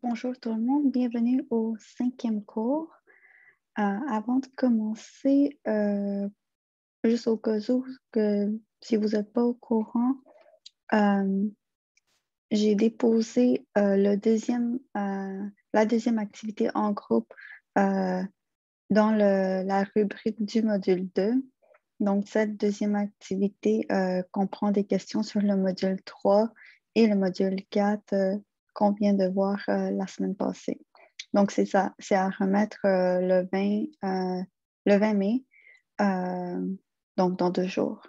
Bonjour tout le monde, bienvenue au 5e cours. Avant de commencer, juste au cas où, si vous n'êtes pas au courant, j'ai déposé la deuxième activité en groupe dans la rubrique du module 2. Donc, cette deuxième activité comprend des questions sur le module 3 et le module 4 qu'on vient de voir la semaine passée. Donc, c'est ça, c'est à remettre le 20 mai, donc dans 2 jours.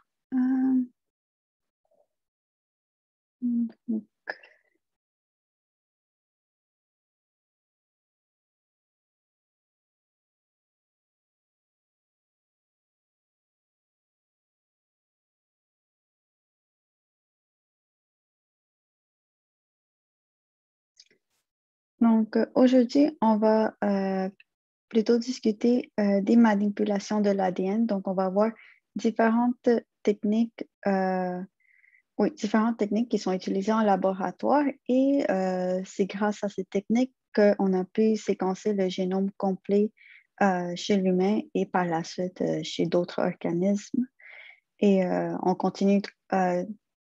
Donc, aujourd'hui, on va plutôt discuter des manipulations de l'ADN. Donc, on va voir différentes techniques, différentes techniques qui sont utilisées en laboratoire et c'est grâce à ces techniques qu'on a pu séquencer le génome complet chez l'humain et par la suite chez d'autres organismes. Et on continue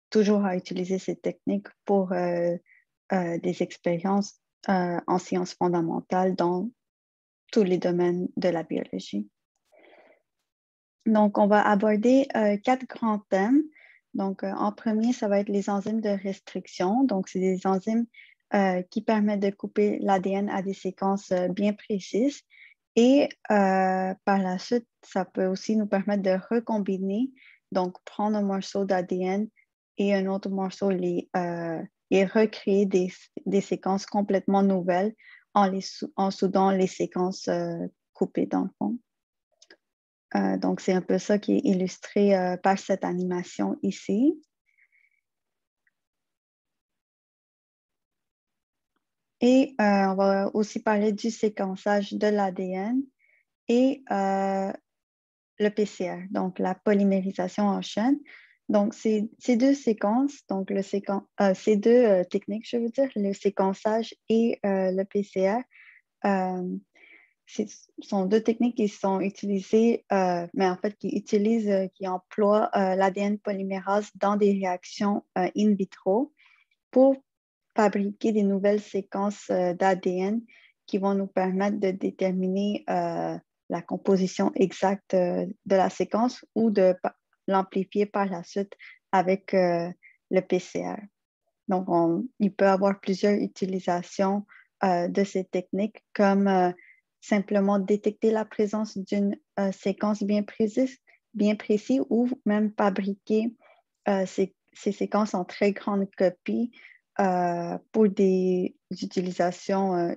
toujours à utiliser ces techniques pour des expériences en sciences fondamentales dans tous les domaines de la biologie. Donc, on va aborder 4 grands thèmes. Donc, en premier, ça va être les enzymes de restriction. Donc, c'est des enzymes qui permettent de couper l'ADN à des séquences bien précises. Et par la suite, ça peut aussi nous permettre de recombiner, donc prendre un morceau d'ADN et un autre morceau et recréer des séquences complètement nouvelles en soudant les séquences coupées dans le fond. Donc, c'est un peu ça qui est illustré par cette animation ici. Et on va aussi parler du séquençage de l'ADN et le PCR, donc la polymérisation en chaîne. Donc, ces deux séquences, donc ces deux techniques, je veux dire, le séquençage et le PCR, ce sont deux techniques qui sont utilisées, mais en fait qui emploient l'ADN polymérase dans des réactions in vitro pour fabriquer des nouvelles séquences d'ADN qui vont nous permettre de déterminer la composition exacte de la séquence ou de l'amplifier par la suite avec le PCR. Donc, il peut y avoir plusieurs utilisations de ces techniques comme simplement détecter la présence d'une séquence bien précise ou même fabriquer ces séquences en très grande copie pour des utilisations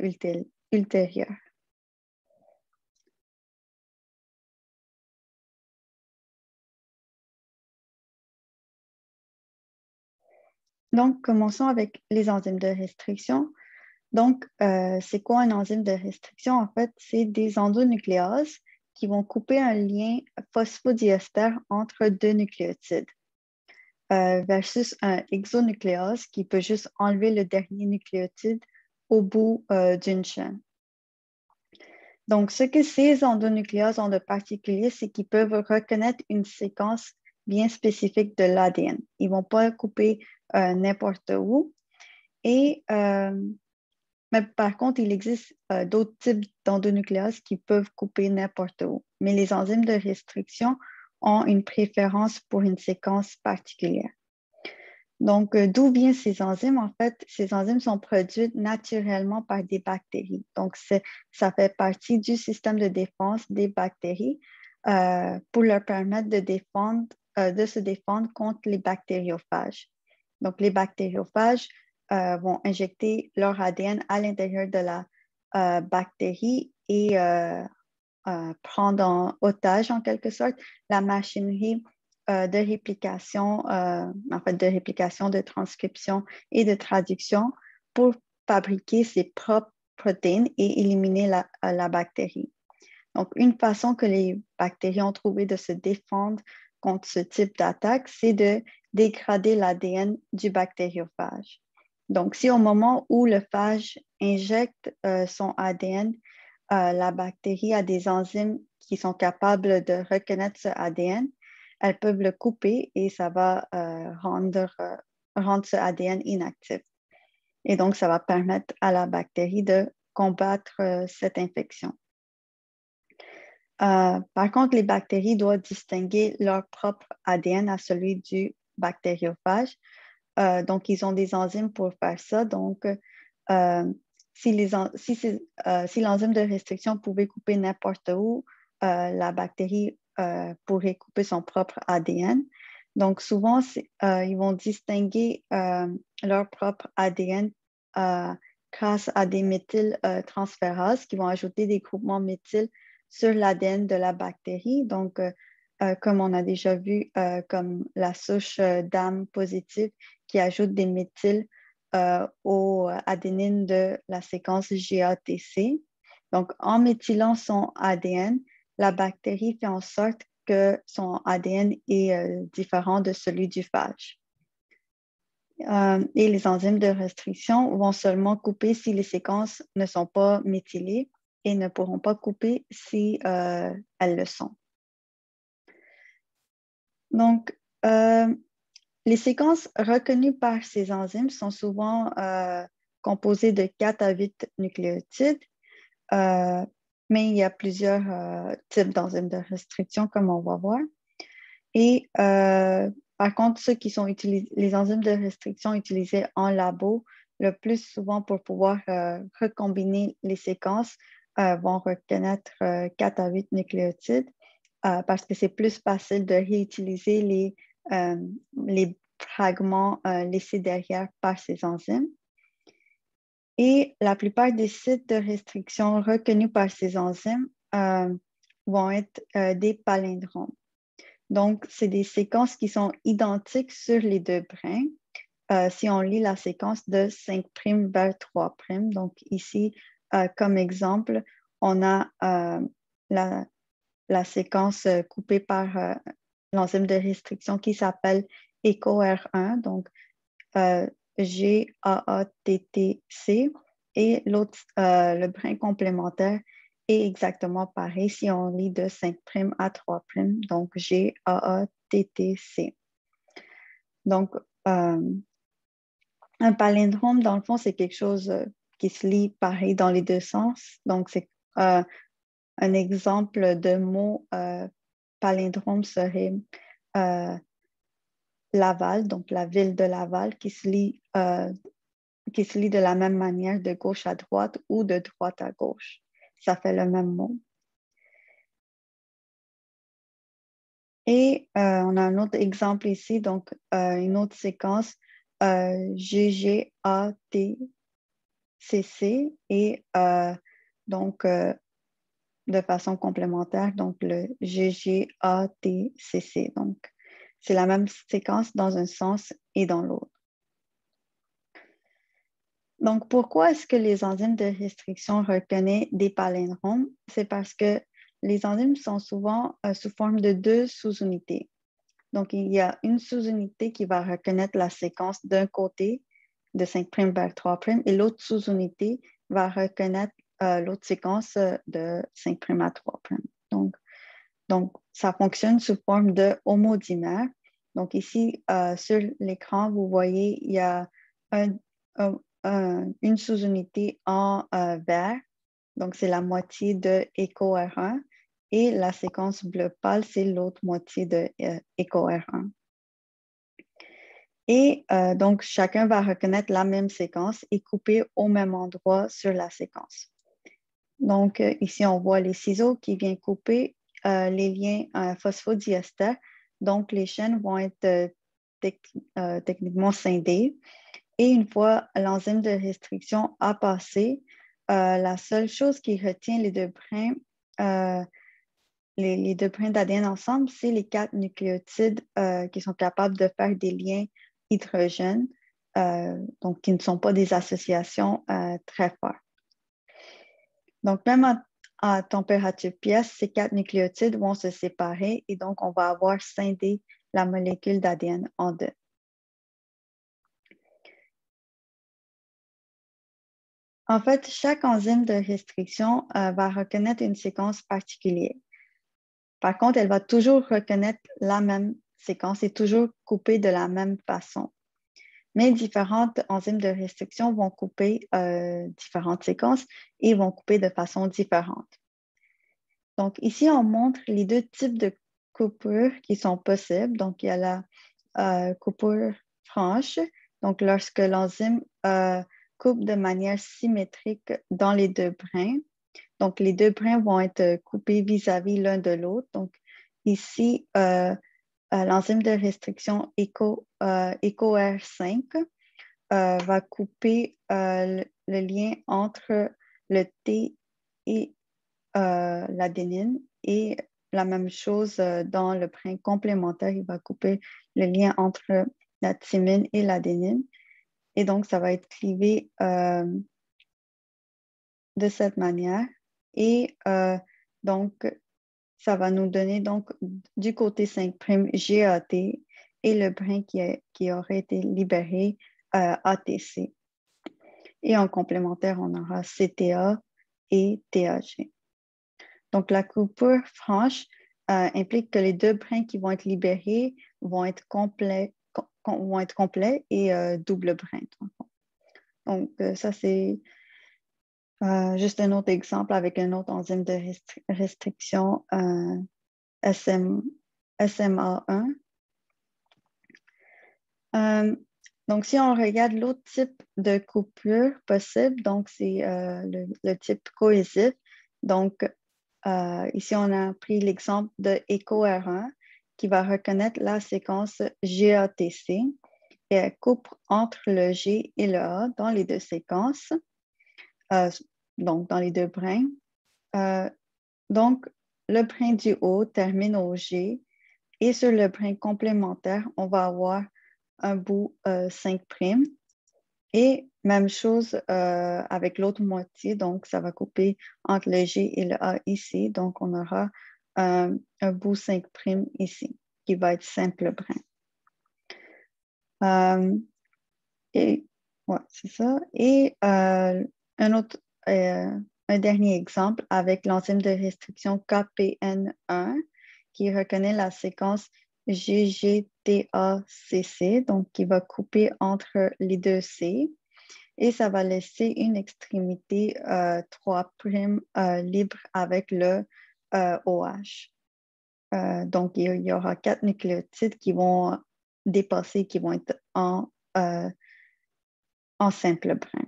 ultérieures. Donc, commençons avec les enzymes de restriction. Donc, c'est quoi un enzyme de restriction? En fait, c'est des endonucléases qui vont couper un lien phosphodiester entre deux nucléotides versus un hexonucléase qui peut juste enlever le dernier nucléotide au bout d'une chaîne. Donc, ce que ces endonucléases ont de particulier, c'est qu'ils peuvent reconnaître une séquence bien spécifique de l'ADN. Ils ne vont pas couper n'importe où. Mais par contre, il existe d'autres types d'endonucléases qui peuvent couper n'importe où. Mais les enzymes de restriction ont une préférence pour une séquence particulière. Donc, d'où viennent ces enzymes? En fait, ces enzymes sont produites naturellement par des bactéries. Donc, ça fait partie du système de défense des bactéries pour leur permettre de se défendre contre les bactériophages. Donc, les bactériophages vont injecter leur ADN à l'intérieur de la bactérie et prendre en otage, en quelque sorte, la machinerie de réplication, de transcription et de traduction pour fabriquer ses propres protéines et éliminer la bactérie. Donc, une façon que les bactéries ont trouvé de se défendre contre ce type d'attaque, c'est de dégrader l'ADN du bactériophage. Donc, si au moment où le phage injecte son ADN, la bactérie a des enzymes qui sont capables de reconnaître ce ADN, elles peuvent le couper et ça va rendre ce ADN inactif. Et donc, ça va permettre à la bactérie de combattre cette infection. Par contre, les bactéries doivent distinguer leur propre ADN à celui du bactériophage. Donc, ils ont des enzymes pour faire ça. Donc, si l'enzyme de restriction pouvait couper n'importe où, la bactérie pourrait couper son propre ADN. Donc, souvent, ils vont distinguer leur propre ADN grâce à des méthyltransférases qui vont ajouter des groupements méthyl sur l'ADN de la bactérie. Donc, comme on a déjà vu, comme la souche DAM positive qui ajoute des méthyls aux adénines de la séquence GATC. Donc, en méthylant son ADN, la bactérie fait en sorte que son ADN est différent de celui du phage. Et les enzymes de restriction vont seulement couper si les séquences ne sont pas méthylées et ne pourront pas couper si elles le sont. Donc, les séquences reconnues par ces enzymes sont souvent composées de 4 à 8 nucléotides, mais il y a plusieurs types d'enzymes de restriction, comme on va voir. Et par contre, les enzymes de restriction utilisées en labo, le plus souvent pour pouvoir recombiner les séquences, vont reconnaître 4 à 8 nucléotides parce que c'est plus facile de réutiliser les fragments laissés derrière par ces enzymes. Et la plupart des sites de restriction reconnus par ces enzymes vont être des palindromes. Donc, c'est des séquences qui sont identiques sur les deux brins. Si on lit la séquence de 5' vers 3'. Donc, ici, comme exemple, on a la séquence coupée par l'enzyme de restriction qui s'appelle EcoR1, donc GAATTC, et l'autre, le brin complémentaire est exactement pareil si on lit de 5' à 3', donc GAATTC. Donc, un palindrome, dans le fond, c'est quelque chose qui se lit pareil dans les deux sens. Donc, c'est un exemple de mot palindrome serait Laval, donc la ville de Laval, qui se lit de la même manière de gauche à droite ou de droite à gauche. Ça fait le même mot. Et on a un autre exemple ici, donc une autre séquence GGATCC et donc de façon complémentaire, donc le GGATCC. Donc, c'est la même séquence dans un sens et dans l'autre. Donc, pourquoi est-ce que les enzymes de restriction reconnaissent des palindromes? C'est parce que les enzymes sont souvent sous forme de 2 sous-unités. Donc, il y a une sous-unité qui va reconnaître la séquence d'un côté de 5' vers 3' et l'autre sous-unité va reconnaître l'autre séquence de 5' à 3'. Donc, ça fonctionne sous forme de homodimère. Donc, ici, sur l'écran, vous voyez, il y a une sous-unité en vert. Donc, c'est la moitié de EcoR1. Et la séquence bleu pâle, c'est l'autre moitié de EcoR1. Et donc, chacun va reconnaître la même séquence et couper au même endroit sur la séquence. Donc, ici, on voit les ciseaux qui viennent couper les liens phosphodiester. Donc, les chaînes vont être techniquement scindées. Et une fois l'enzyme de restriction a passé, la seule chose qui retient les deux brins, les deux brins d'ADN ensemble, c'est les 4 nucléotides qui sont capables de faire des liens hydrogènes, donc qui ne sont pas des associations très fortes. Donc, même à température pièce, ces 4 nucléotides vont se séparer et donc on va avoir scindé la molécule d'ADN en deux. En fait, chaque enzyme de restriction va reconnaître une séquence particulière. Par contre, elle va toujours reconnaître la même séquence et toujours couper de la même façon. Mais différentes enzymes de restriction vont couper différentes séquences et vont couper de façon différente. Donc, ici, on montre les deux types de coupures qui sont possibles. Donc, il y a la coupure franche, donc lorsque l'enzyme coupe de manière symétrique dans les deux brins. Donc, les deux brins vont être coupés vis-à-vis l'un de l'autre. Donc, ici, l'enzyme de restriction EcoR5 va couper le lien entre le T et l'adénine et la même chose dans le brin complémentaire, il va couper le lien entre la thymine et l'adénine. Et donc, ça va être clivé de cette manière. Et donc, ça va nous donner donc du côté 5' GAT et le brin qui aurait été libéré ATC. Et en complémentaire, on aura CTA et TAG. Donc, la coupure franche implique que les deux brins qui vont être libérés vont être complets et double brin. Donc, ça, c'est juste un autre exemple avec un autre enzyme de restriction SMA1. Donc, si on regarde l'autre type de coupure possible, donc c'est le type cohésif. Donc, ici, on a pris l'exemple de EcoR1 qui va reconnaître la séquence GATC et elle coupe entre le G et le A dans les deux séquences, donc dans les deux brins. Donc, le brin du haut termine au G et sur le brin complémentaire, on va avoir un bout 5'. Et même chose avec l'autre moitié, donc ça va couper entre le G et le A ici. Donc, on aura un bout 5' ici, qui va être simple brin. Et ouais, c'est ça. Et un dernier exemple avec l'enzyme de restriction KPN1 qui reconnaît la séquence GGTACC, donc qui va couper entre les deux C. Et ça va laisser une extrémité 3' libre avec le OH. Donc, il y aura 4 nucléotides qui vont dépasser, qui vont être en simple brin.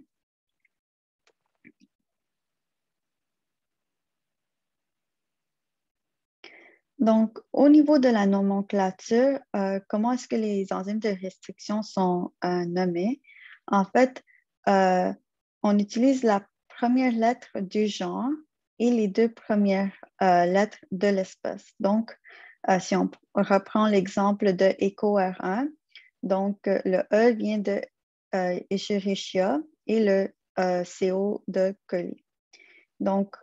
Donc, au niveau de la nomenclature, comment est-ce que les enzymes de restriction sont nommées? En fait, on utilise la première lettre du genre et les deux premières lettres de l'espèce. Donc, si on reprend l'exemple de EcoR1, donc le E vient de Escherichia et le CO de coli. Donc,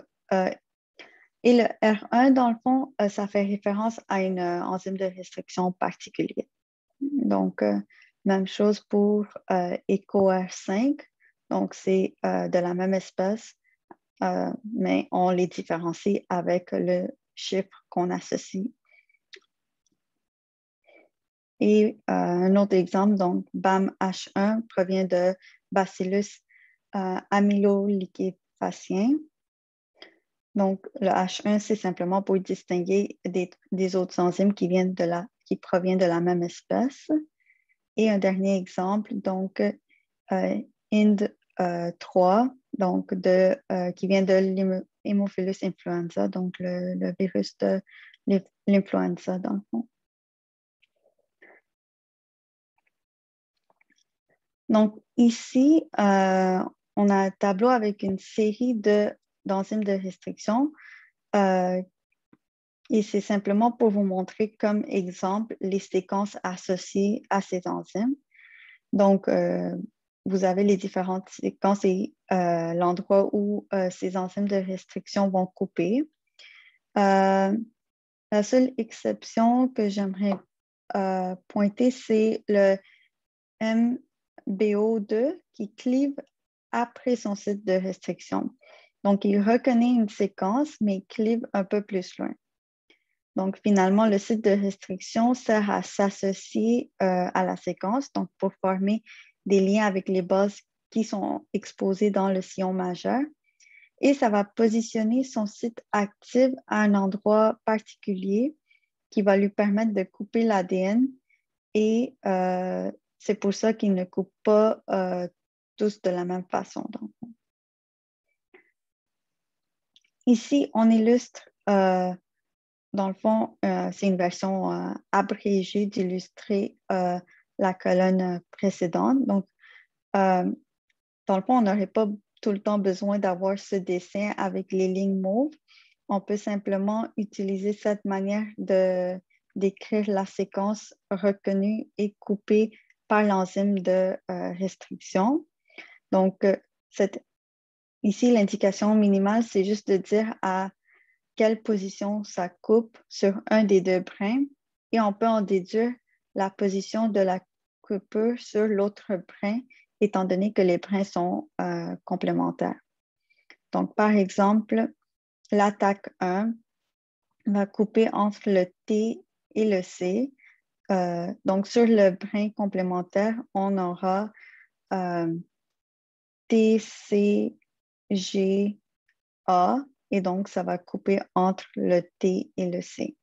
et le R1, dans le fond, ça fait référence à une enzyme de restriction particulière. Donc, même chose pour EcoR5. Donc, c'est de la même espèce, mais on les différencie avec le chiffre qu'on associe. Et un autre exemple, donc BAM-H1 provient de Bacillus amyloliquéfacien. Donc, le H1, c'est simplement pour distinguer des autres enzymes qui proviennent de la même espèce. Et un dernier exemple, donc IND3, donc qui vient de l'Haemophilus influenza, donc le virus de l'influenza dans le fond. Donc, ici, on a un tableau avec une série d'enzymes de restriction. Et c'est simplement pour vous montrer comme exemple les séquences associées à ces enzymes. Donc, vous avez les différentes séquences et l'endroit où ces enzymes de restriction vont couper. La seule exception que j'aimerais pointer, c'est le MBO2 qui clive après son site de restriction. Donc, il reconnaît une séquence, mais clive un peu plus loin. Donc, finalement, le site de restriction sert à s'associer à la séquence, donc pour former des liens avec les bases qui sont exposées dans le sillon majeur. Et ça va positionner son site actif à un endroit particulier qui va lui permettre de couper l'ADN. Et c'est pour ça qu'il ne coupe pas tous de la même façon. Donc. Ici, on illustre, dans le fond, c'est une version abrégée d'illustrer la colonne précédente. Donc, dans le fond, on n'aurait pas tout le temps besoin d'avoir ce dessin avec les lignes mauves. On peut simplement utiliser cette manière d'écrire la séquence reconnue et coupée par l'enzyme de restriction. Donc, ici, l'indication minimale, c'est juste de dire à quelle position ça coupe sur un des deux brins et on peut en déduire la position de la coupure sur l'autre brin, étant donné que les brins sont complémentaires. Donc, par exemple, l'attaque 1 va couper entre le T et le C. Donc, sur le brin complémentaire, on aura T, C, G, A, et donc ça va couper entre le T et le C.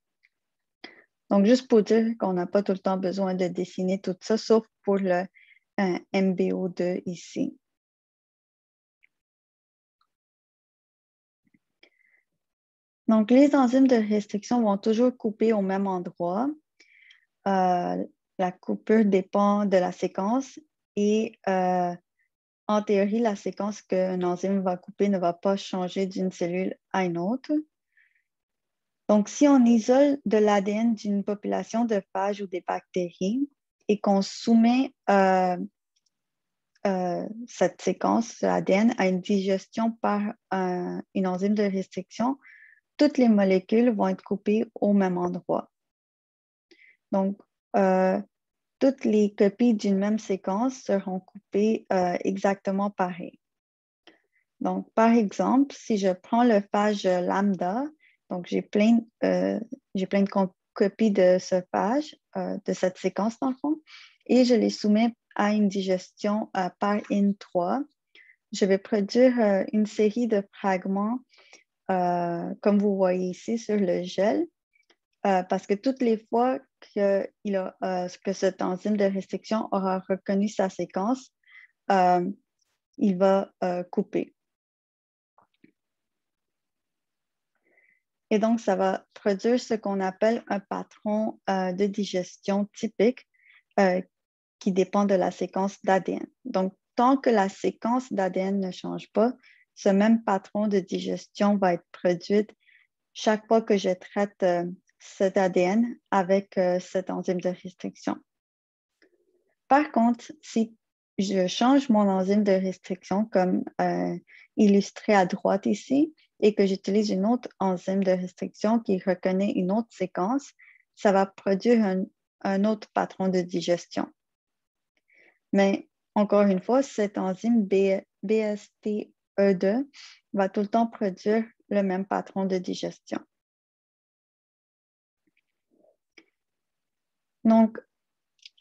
Donc, juste pour dire qu'on n'a pas tout le temps besoin de dessiner tout ça, sauf pour le MBO2 ici. Donc, les enzymes de restriction vont toujours couper au même endroit. La coupure dépend de la séquence et en théorie, la séquence qu'un enzyme va couper ne va pas changer d'une cellule à une autre. Donc, si on isole de l'ADN d'une population de phages ou des bactéries et qu'on soumet cette séquence ADN à une digestion par une enzyme de restriction, toutes les molécules vont être coupées au même endroit. Donc, toutes les copies d'une même séquence seront coupées exactement pareil. Donc, par exemple, si je prends le phage lambda, donc j'ai plein de copies de ce phage, de cette séquence dans le fond, et je les soumets à une digestion par IN3. Je vais produire une série de fragments, comme vous voyez ici sur le gel, parce que toutes les fois que cette enzyme de restriction aura reconnu sa séquence, il va couper. Et donc, ça va produire ce qu'on appelle un patron de digestion typique qui dépend de la séquence d'ADN. Donc, tant que la séquence d'ADN ne change pas, ce même patron de digestion va être produit chaque fois que je traite cet ADN avec cette enzyme de restriction. Par contre, si je change mon enzyme de restriction, comme illustré à droite ici, et que j'utilise une autre enzyme de restriction qui reconnaît une autre séquence, ça va produire un autre patron de digestion. Mais encore une fois, cette enzyme BST-E2 va tout le temps produire le même patron de digestion. Donc,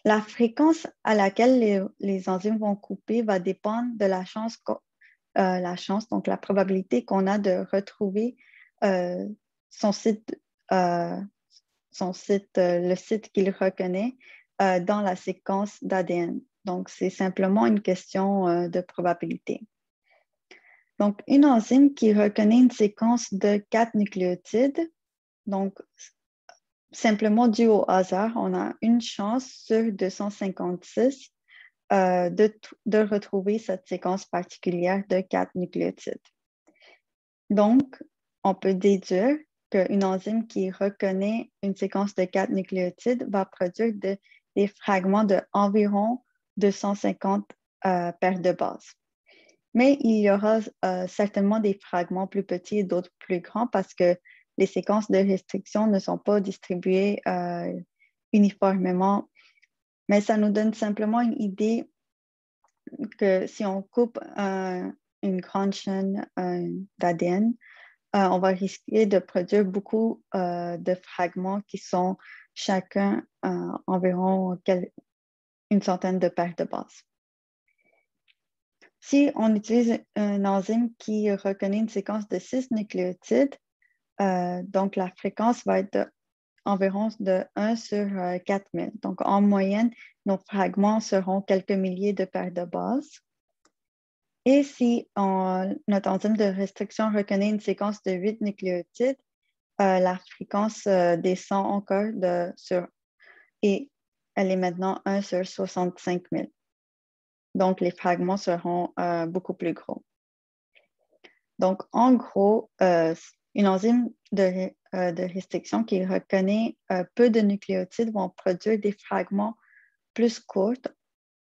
la fréquence à laquelle les enzymes vont couper va dépendre de la chance, donc la probabilité qu'on a de retrouver le site qu'il reconnaît dans la séquence d'ADN. Donc, c'est simplement une question de probabilité. Donc, une enzyme qui reconnaît une séquence de 4 nucléotides, donc simplement dû au hasard, on a une chance sur 256 de retrouver cette séquence particulière de 4 nucléotides. Donc, on peut déduire qu'une enzyme qui reconnaît une séquence de 4 nucléotides va produire des fragments d'environ 250 paires de bases. Mais il y aura certainement des fragments plus petits et d'autres plus grands parce que les séquences de restriction ne sont pas distribuées uniformément. Mais ça nous donne simplement une idée que si on coupe une grande chaîne d'ADN, on va risquer de produire beaucoup de fragments qui sont chacun environ une centaine de paires de bases. Si on utilise un enzyme qui reconnaît une séquence de 6 nucléotides, donc la fréquence va être environ de 1 sur 4000. Donc en moyenne, nos fragments seront quelques milliers de paires de bases. Et si notre enzyme de restriction reconnaît une séquence de 8 nucléotides, la fréquence descend encore et elle est maintenant 1 sur 65 000. Donc, les fragments seront beaucoup plus gros. Donc, en gros, une enzyme de restriction qui reconnaît peu de nucléotides vont produire des fragments plus courts,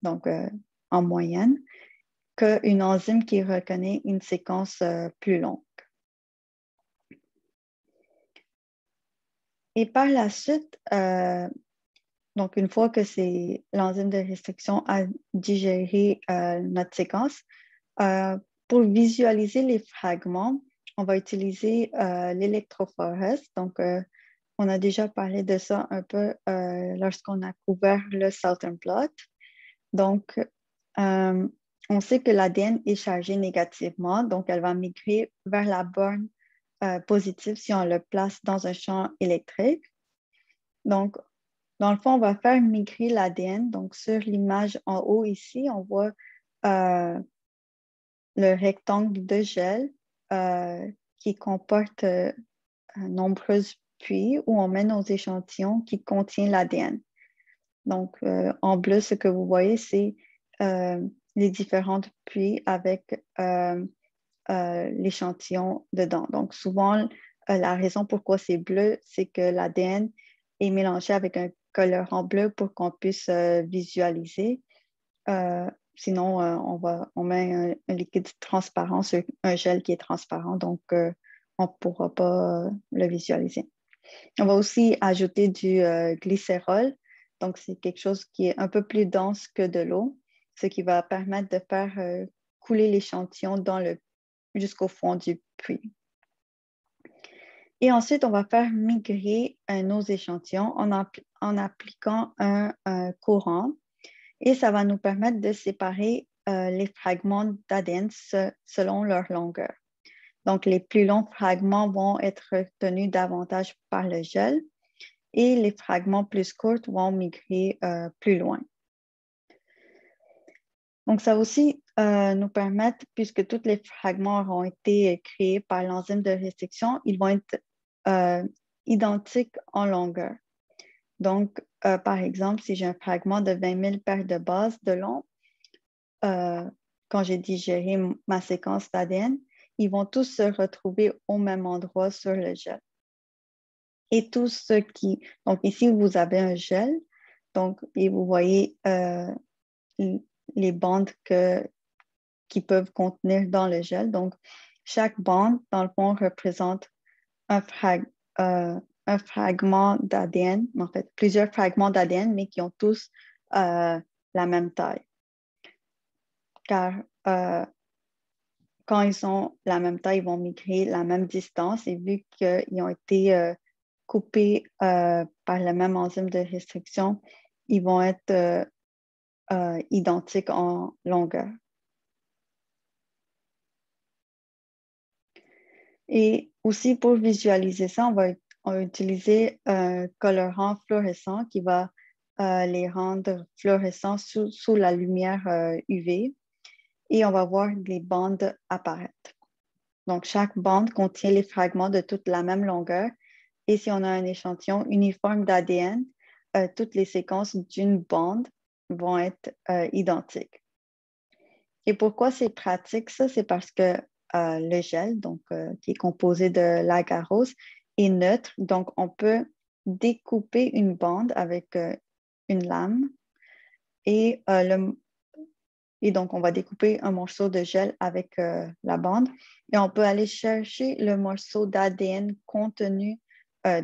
donc en moyenne, qu'une enzyme qui reconnaît une séquence plus longue. Et par la suite, donc une fois que l'enzyme de restriction a digéré notre séquence, pour visualiser les fragments, on va utiliser l'électrophorèse. Donc, on a déjà parlé de ça un peu lorsqu'on a couvert le Southern blot. Donc, on sait que l'ADN est chargé négativement, donc elle va migrer vers la borne positive si on le place dans un champ électrique. Donc, dans le fond, on va faire migrer l'ADN. Donc, sur l'image en haut ici, on voit le rectangle de gel qui comporte nombreuses puits où on met nos échantillons qui contiennent l'ADN. Donc, en bleu, ce que vous voyez, c'est les différentes puits avec l'échantillon dedans. Donc, souvent, la raison pourquoi c'est bleu, c'est que l'ADN est mélangé avec un colorant bleu pour qu'on puisse visualiser. Sinon, on met un liquide transparent sur un gel qui est transparent, donc on ne pourra pas le visualiser. On va aussi ajouter du glycérol. Donc, c'est quelque chose qui est un peu plus dense que de l'eau, ce qui va permettre de faire couler l'échantillon jusqu'au fond du puits. Et ensuite, on va faire migrer nos échantillons en appliquant un courant. Et ça va nous permettre de séparer les fragments d'ADN selon leur longueur. Donc, les plus longs fragments vont être retenus davantage par le gel et les fragments plus courts vont migrer plus loin. Donc, ça aussi nous permettre, puisque tous les fragments auront été créés par l'enzyme de restriction, ils vont être identiques en longueur. Donc, par exemple, si j'ai un fragment de 20 000 paires de bases de long, quand j'ai digéré ma séquence d'ADN, ils vont tous se retrouver au même endroit sur le gel. Et tous ceux qui... Donc, ici, vous avez un gel. Donc, et vous voyez les bandes qui peuvent contenir dans le gel. Donc, chaque bande, dans le fond, représente un fragment d'ADN, en fait, plusieurs fragments d'ADN, mais qui ont tous la même taille. Car quand ils ont la même taille, ils vont migrer la même distance. Et vu qu'ils ont été coupés par la même enzyme de restriction, ils vont être identiques en longueur. Et aussi, pour visualiser ça, on va utiliser un colorant fluorescent qui va les rendre fluorescents sous la lumière UV. Et on va voir les bandes apparaître. Donc, chaque bande contient les fragments de toute la même longueur. Et si on a un échantillon uniforme d'ADN, toutes les séquences d'une bande vont être identiques. Et pourquoi c'est pratique, ça? C'est parce que le gel, donc, qui est composé de l'agarose, est neutre. Donc, on peut découper une bande avec une lame et donc, on va découper un morceau de gel avec la bande et on peut aller chercher le morceau d'ADN contenu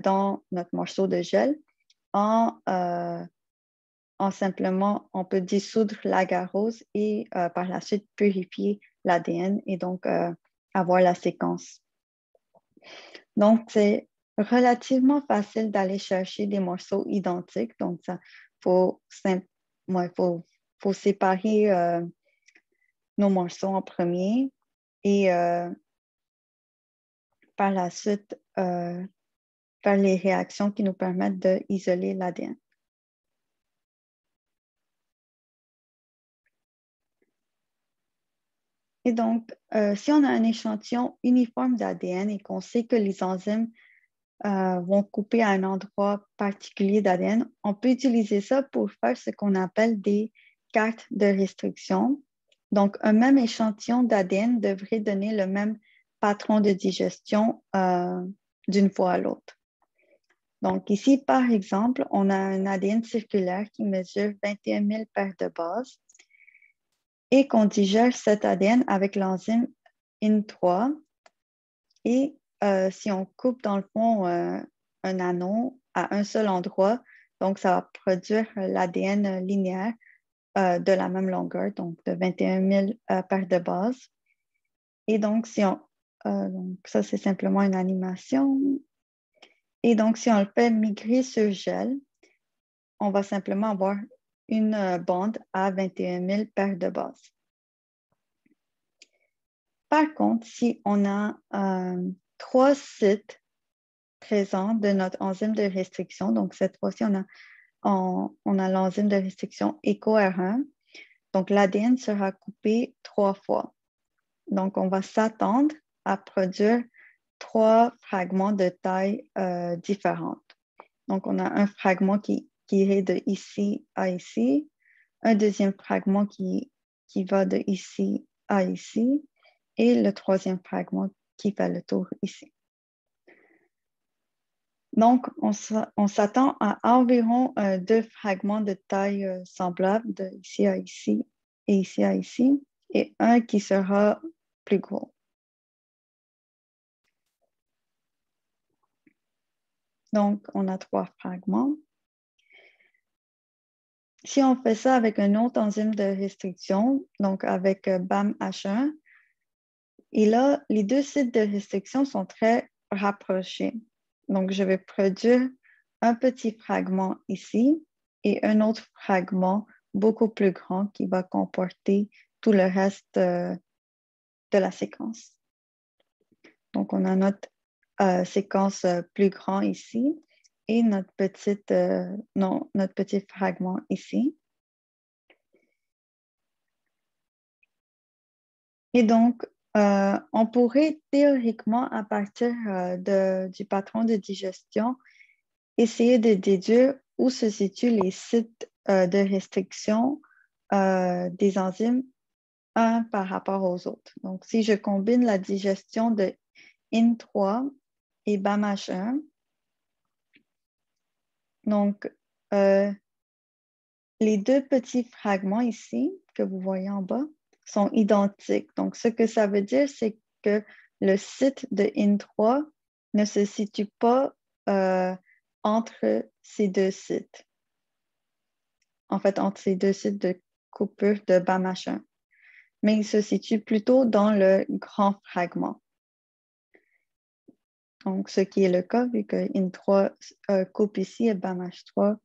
dans notre morceau de gel en on peut dissoudre l'agarose et par la suite purifier l'ADN et donc avoir la séquence. Donc, c'est relativement facile d'aller chercher des morceaux identiques. Donc, il faut séparer nos morceaux en premier et par la suite faire les réactions qui nous permettent d'isoler l'ADN. Et donc, si on a un échantillon uniforme d'ADN et qu'on sait que les enzymes vont couper à un endroit particulier d'ADN, on peut utiliser ça pour faire ce qu'on appelle des cartes de restriction. Donc, un même échantillon d'ADN devrait donner le même patron de digestion d'une fois à l'autre. Donc, ici, par exemple, on a un ADN circulaire qui mesure 21 000 paires de bases et qu'on digère cet ADN avec l'enzyme IN3. Et si on coupe dans le fond un anneau à un seul endroit, donc ça va produire l'ADN linéaire de la même longueur, donc de 21 000 paires de bases. Et donc, donc ça, c'est simplement une animation. Et donc, si on le fait migrer sur gel, on va simplement avoir une bande à 21 000 paires de bases. Par contre, si on a 3 sites présents de notre enzyme de restriction, donc cette fois-ci, on a l'enzyme de restriction EcoR1, donc l'ADN sera coupé 3 fois. Donc, on va s'attendre à produire 3 fragments de taille différente. Donc, on a un fragment qui irait de ici à ici, un deuxième fragment qui va de ici à ici, et le troisième fragment qui fait le tour ici. Donc, on s'attend à environ 2 fragments de taille semblable de ici à ici et ici à ici, et un qui sera plus gros. Donc, on a 3 fragments. Si on fait ça avec un autre enzyme de restriction, donc avec BAM-H1, et là, les 2 sites de restriction sont très rapprochés. Donc, je vais produire un petit fragment ici et un autre fragment beaucoup plus grand qui va comporter tout le reste de la séquence. Donc, on a notre séquence plus grand ici et notre petit fragment ici. Et donc, on pourrait théoriquement, à partir du patron de digestion, essayer de déduire où se situent les sites de restriction des enzymes un par rapport aux autres. Donc, si je combine la digestion de IN3 et BAMH1, donc les 2 petits fragments ici que vous voyez en bas sont identiques. Donc, ce que ça veut dire, c'est que le site de IN3 ne se situe pas entre ces 2 sites. En fait, entre ces 2 sites de coupure de BAMH1. Mais il se situe plutôt dans le grand fragment. Donc, ce qui est le cas, vu que IN3 coupe ici et BAMH3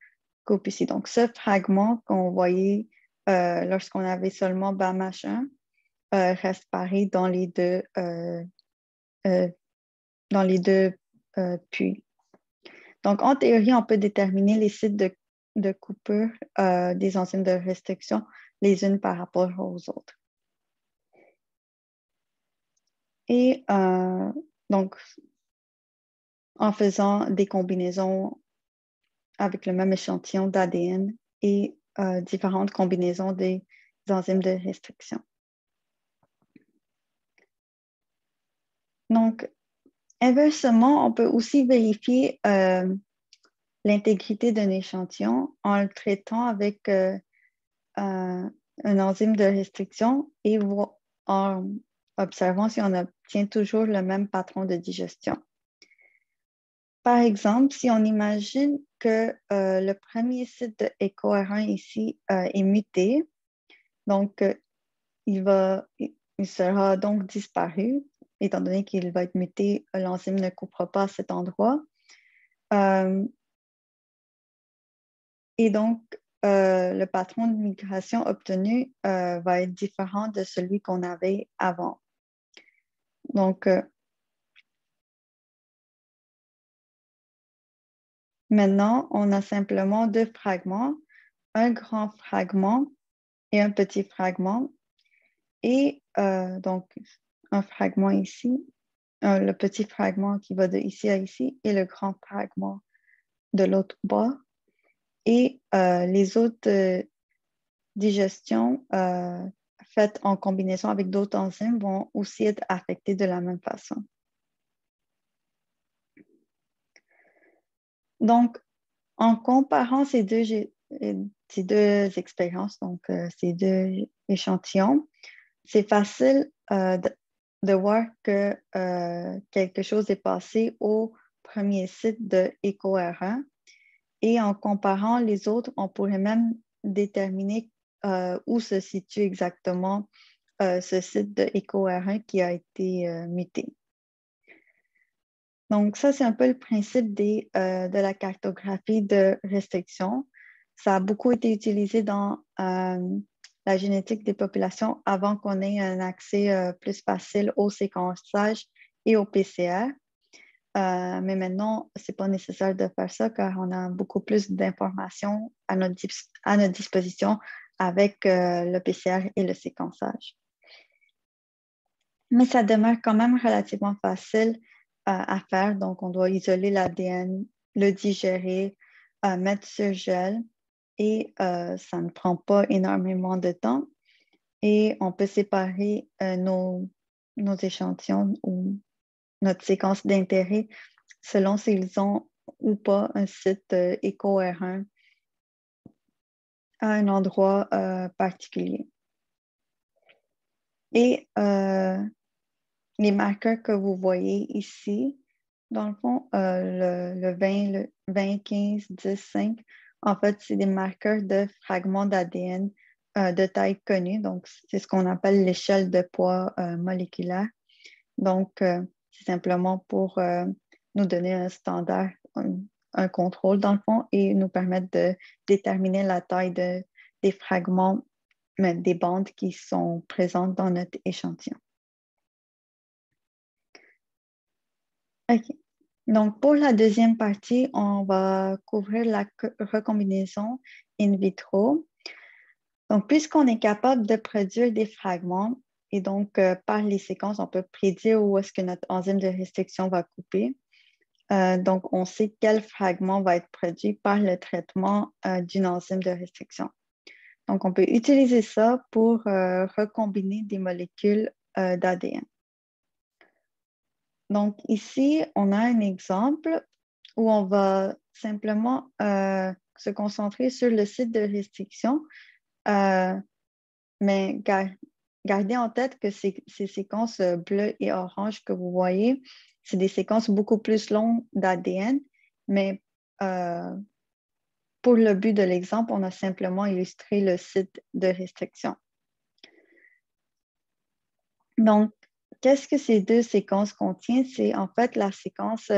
coupe ici. Donc, ce fragment qu'on voyait lorsqu'on avait seulement BAMH1 reste pareil dans les deux puits. Donc, en théorie, on peut déterminer les sites de coupure des enzymes de restriction les unes par rapport aux autres. Et donc, en faisant des combinaisons avec le même échantillon d'ADN et différentes combinaisons des enzymes de restriction. Donc, inversement, on peut aussi vérifier l'intégrité d'un échantillon en le traitant avec un enzyme de restriction et en observant si on obtient toujours le même patron de digestion. Par exemple, si on imagine que le premier site de EcoR1 ici est muté. Donc, il sera donc disparu, étant donné qu'il va être muté, l'enzyme ne coupera pas à cet endroit. Et donc, le patron de migration obtenu va être différent de celui qu'on avait avant. Donc, maintenant, on a simplement deux fragments, un grand fragment et un petit fragment. Et donc, un fragment ici, le petit fragment qui va de ici à ici et le grand fragment de l'autre bord. Et les autres digestions faites en combinaison avec d'autres enzymes vont aussi être affectées de la même façon. Donc, en comparant ces deux expériences, donc ces deux échantillons, c'est facile de voir que quelque chose est passé au premier site de EcoR1. Et en comparant les autres, on pourrait même déterminer où se situe exactement ce site de EcoR1 qui a été muté. Donc, ça, c'est un peu le principe de la cartographie de restriction. Ça a beaucoup été utilisé dans la génétique des populations avant qu'on ait un accès plus facile au séquençage et au PCR. Mais maintenant, ce n'est pas nécessaire de faire ça car on a beaucoup plus d'informations à notre disposition avec le PCR et le séquençage. Mais ça demeure quand même relativement facile à faire. Donc, on doit isoler l'ADN, le digérer, mettre sur gel et ça ne prend pas énormément de temps. Et on peut séparer nos échantillons ou notre séquence d'intérêt selon s'ils ont ou pas un site EcoR1 à un endroit particulier. Et les marqueurs que vous voyez ici, dans le fond, le 20, 15, 10, 5, en fait, c'est des marqueurs de fragments d'ADN de taille connue. Donc, c'est ce qu'on appelle l'échelle de poids moléculaire. Donc, c'est simplement pour nous donner un standard, un contrôle dans le fond et nous permettre de déterminer la taille des fragments, mais des bandes qui sont présentes dans notre échantillon. OK. Donc, pour la deuxième partie, on va couvrir la recombinaison in vitro. Donc, puisqu'on est capable de produire des fragments et donc par les séquences, on peut prédire où est-ce que notre enzyme de restriction va couper. Donc, on sait quel fragment va être produit par le traitement d'une enzyme de restriction. Donc, on peut utiliser ça pour recombiner des molécules d'ADN. Donc, ici, on a un exemple où on va simplement se concentrer sur le site de restriction, mais gardez en tête que ces séquences bleues et oranges que vous voyez, c'est des séquences beaucoup plus longues d'ADN, mais pour le but de l'exemple, on a simplement illustré le site de restriction. Donc, qu'est-ce que ces deux séquences contiennent? C'est en fait la séquence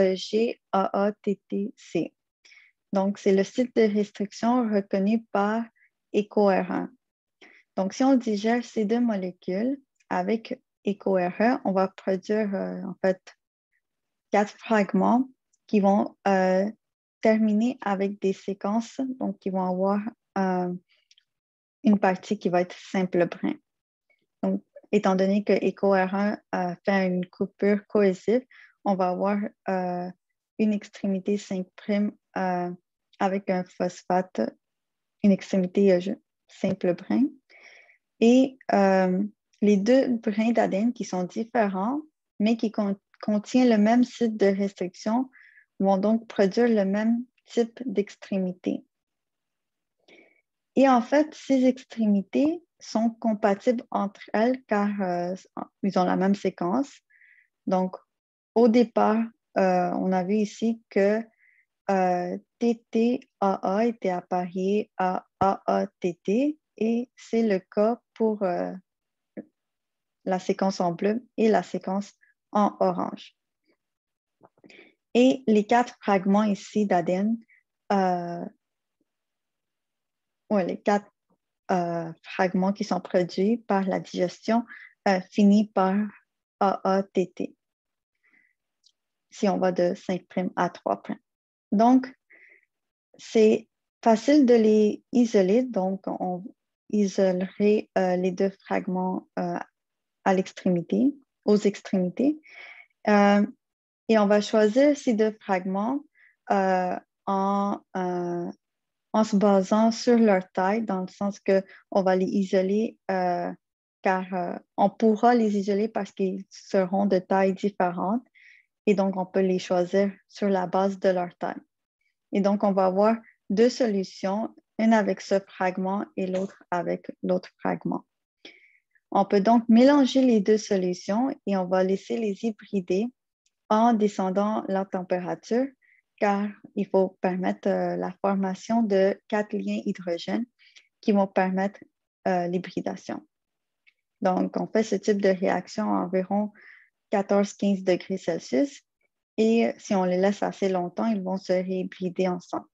GAATTC. Donc, c'est le site de restriction reconnu par EcoR1. Donc, si on digère ces deux molécules avec EcoR1, on va produire en fait 4 fragments qui vont terminer avec des séquences, donc qui vont avoir une partie qui va être simple brin. Donc, étant donné que EcoR1 fait une coupure cohésive, on va avoir une extrémité 5' avec un phosphate, une extrémité simple brin. Et les deux brins d'ADN qui sont différents, mais qui contiennent le même site de restriction, vont donc produire le même type d'extrémité. Et en fait, ces extrémités sont compatibles entre elles car ils ont la même séquence. Donc, au départ, on a vu ici que TTAA était apparié à AATT et c'est le cas pour la séquence en bleu et la séquence en orange. Et les 4 fragments ici d'ADN, les 4 fragm'ents qui sont produits par la digestion finissent par AATT. Si on va de 5' à 3'. Donc, c'est facile de les isoler. Donc, on isolerait les 2 fragments à l'extrémité, aux extrémités. Et on va choisir ces 2 fragments en se basant sur leur taille, dans le sens qu'on va les isoler car on pourra les isoler parce qu'ils seront de tailles différentes et donc on peut les choisir sur la base de leur taille. Et donc, on va avoir 2 solutions, une avec ce fragment et l'autre avec l'autre fragment. On peut donc mélanger les 2 solutions et on va laisser les hybrider en descendant la température car il faut permettre la formation de 4 liens hydrogènes qui vont permettre l'hybridation. Donc, on fait ce type de réaction à environ 14-15 degrés Celsius et si on les laisse assez longtemps, ils vont se réhybrider ensemble.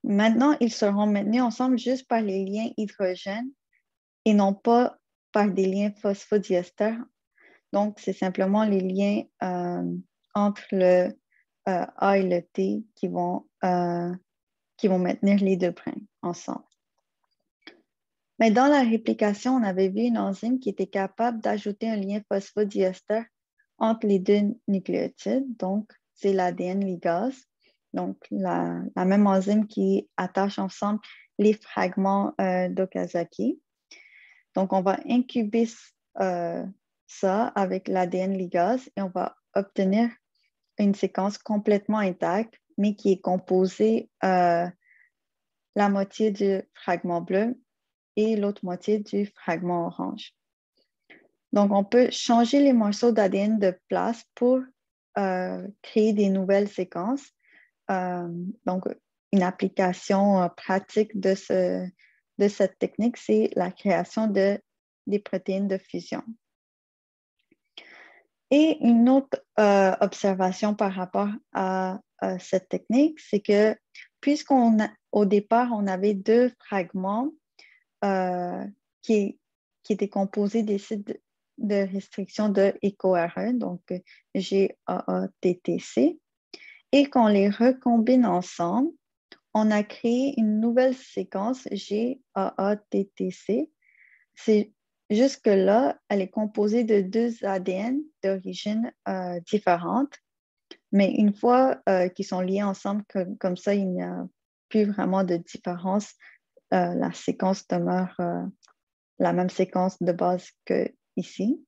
Maintenant, ils seront maintenus ensemble juste par les liens hydrogènes et non pas par des liens phosphodiester. Donc, c'est simplement les liens entre le A et le T qui vont maintenir les 2 brins ensemble. Mais dans la réplication, on avait vu une enzyme qui était capable d'ajouter un lien phosphodiester entre les 2 nucléotides. Donc, c'est l'ADN ligase. Donc, la même enzyme qui attache ensemble les fragments d'Okazaki. Donc, on va incuber ça avec l'ADN ligase et on va obtenir une séquence complètement intacte, mais qui est composée la moitié du fragment bleu et l'autre moitié du fragment orange. Donc, on peut changer les morceaux d'ADN de place pour créer des nouvelles séquences. Donc, une application pratique de cette technique, c'est la création des protéines de fusion. Et une autre observation par rapport à cette technique, c'est que puisqu'au départ, on avait 2 fragments qui étaient composés des sites de restriction de EcoRE, donc GAATTC, et qu'on les recombine ensemble, on a créé une nouvelle séquence GAATTC. Jusque-là, elle est composée de 2 ADN d'origine différente, mais une fois qu'ils sont liés ensemble comme ça, il n'y a plus vraiment de différence. La séquence demeure la même séquence de base que ici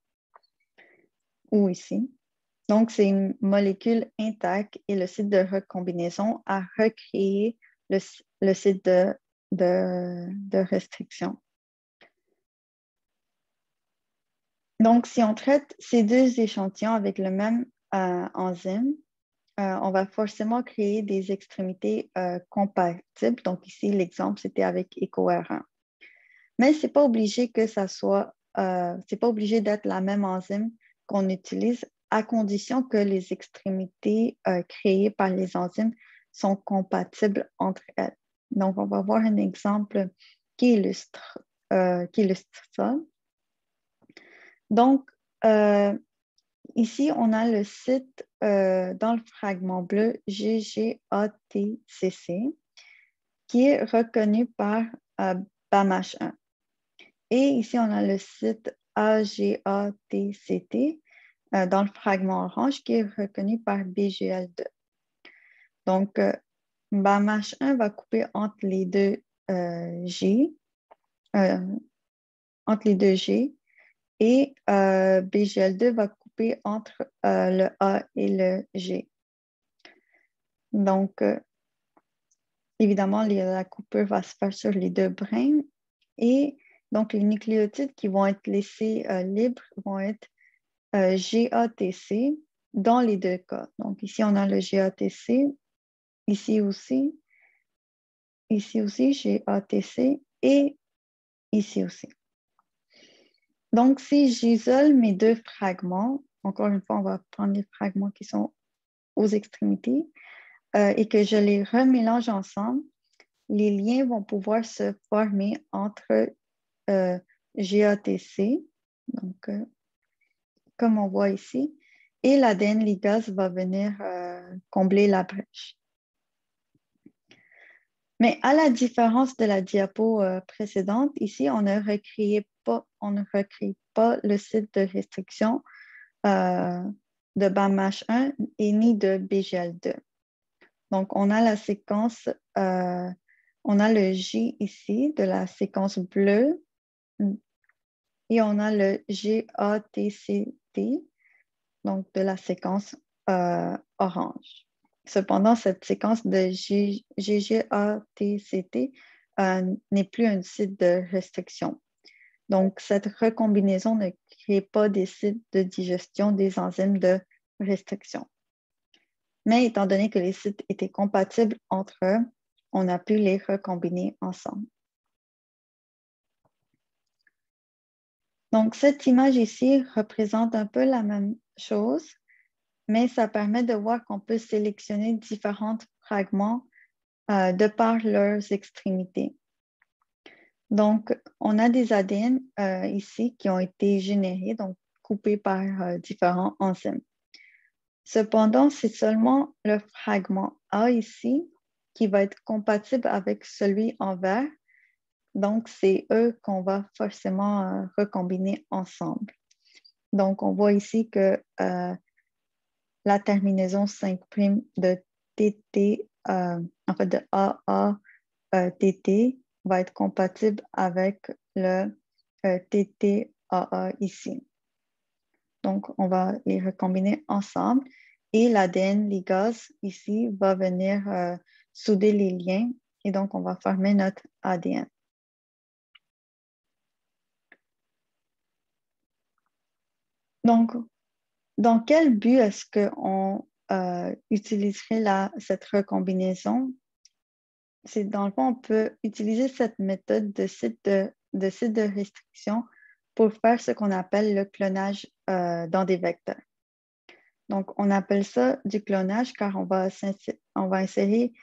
ou ici. Donc, c'est une molécule intacte et le site de recombinaison a recréé le site de restriction. Donc, si on traite ces 2 échantillons avec le même enzyme, on va forcément créer des extrémités compatibles. Donc, ici, l'exemple, c'était avec EcoR1. Mais ce n'est pas obligé que ça soit, c'est pas obligé d'être la même enzyme qu'on utilise à condition que les extrémités créées par les enzymes sont compatibles entre elles. Donc, on va voir un exemple qui illustre ça. Donc, ici, on a le site dans le fragment bleu GGATCC qui est reconnu par BAMH1. Et ici, on a le site AGATCT dans le fragment orange qui est reconnu par BGL2. Donc, BAMH1 va couper entre les 2 G, et BGL2 va couper entre le A et le G. Donc, évidemment, la coupure va se faire sur les 2 brins et donc les nucléotides qui vont être laissés libres vont être GATC dans les 2 cas. Donc, ici, on a le GATC ici aussi, j'ai ATC et ici aussi. Donc, si j'isole mes deux fragments, encore une fois, on va prendre les fragments qui sont aux extrémités et que je les remélange ensemble, les liens vont pouvoir se former entre GATC, donc comme on voit ici, et l'ADN ligase va venir combler la brèche. Mais à la différence de la diapo précédente, ici, on ne recrée pas le site de restriction de BAMH1 et ni de BGL2. Donc, on a la séquence, on a le J ici de la séquence bleue et on a le GATCT, donc de la séquence orange. Cependant, cette séquence de GGATCT n'est plus un site de restriction. Donc, cette recombinaison ne crée pas des sites de digestion des enzymes de restriction. Mais étant donné que les sites étaient compatibles entre eux, on a pu les recombiner ensemble. Donc, cette image ici représente un peu la même chose, mais ça permet de voir qu'on peut sélectionner différents fragments de par leurs extrémités. Donc, on a des ADN ici qui ont été générés, donc coupés par différents enzymes. Cependant, c'est seulement le fragment A ici qui va être compatible avec celui en vert. Donc, c'est eux qu'on va forcément recombiner ensemble. Donc, on voit ici que la terminaison 5' de TT, en fait de AATT, va être compatible avec le TTAA ici. Donc, on va les recombiner ensemble et l'ADN ligase ici va venir souder les liens et donc on va former notre ADN. Donc, dans quel but est-ce qu'on utiliserait cette recombinaison? C'est dans le fond, on peut utiliser cette méthode de site de restriction pour faire ce qu'on appelle le clonage dans des vecteurs. Donc, on appelle ça du clonage car on va insérer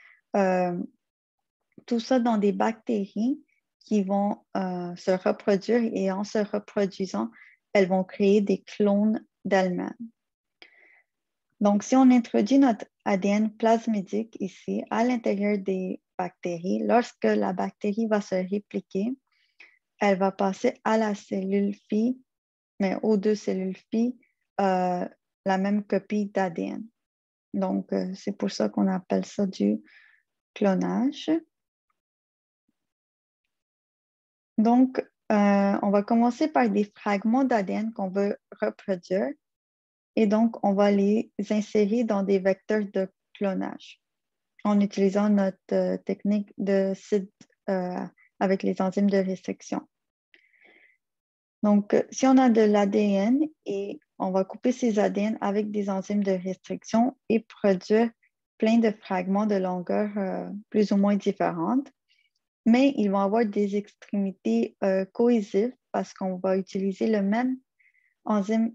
tout ça dans des bactéries qui vont se reproduire et en se reproduisant, elles vont créer des clones d'elles-mêmes. Donc, si on introduit notre ADN plasmidique ici à l'intérieur des bactéries, lorsque la bactérie va se répliquer, elle va passer à la cellule fille, mais aux deux cellules filles, la même copie d'ADN. Donc, c'est pour ça qu'on appelle ça du clonage. Donc, on va commencer par des fragments d'ADN qu'on veut reproduire et donc, on va les insérer dans des vecteurs de clonage en utilisant notre technique de site avec les enzymes de restriction. Donc, si on a de l'ADN et on va couper ces ADN avec des enzymes de restriction et produire plein de fragments de longueur plus ou moins différentes, mais ils vont avoir des extrémités cohésives parce qu'on va utiliser le même enzyme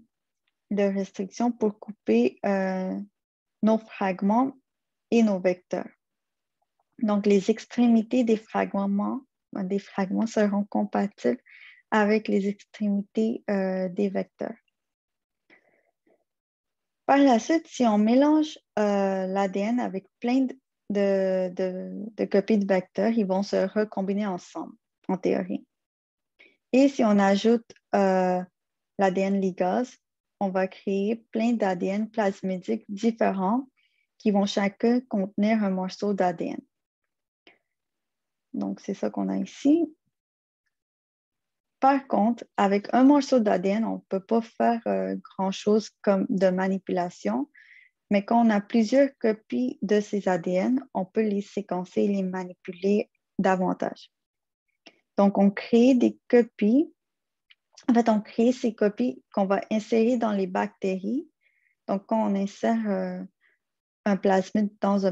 de restriction pour couper nos fragments et nos vecteurs. Donc, les extrémités des fragments seront compatibles avec les extrémités des vecteurs. Par la suite, si on mélange l'ADN avec plein de copies de vecteurs, ils vont se recombiner ensemble, en théorie. Et si on ajoute l'ADN ligase, on va créer plein d'ADN plasmidiques différents qui vont chacun contenir un morceau d'ADN. Donc, c'est ça qu'on a ici. Par contre, avec un morceau d'ADN, on ne peut pas faire grand-chose comme de manipulation, mais quand on a plusieurs copies de ces ADN, on peut les séquencer et les manipuler davantage. Donc, on crée des copies. En fait, on crée ces copies qu'on va insérer dans les bactéries. Donc, quand on insère un plasmide dans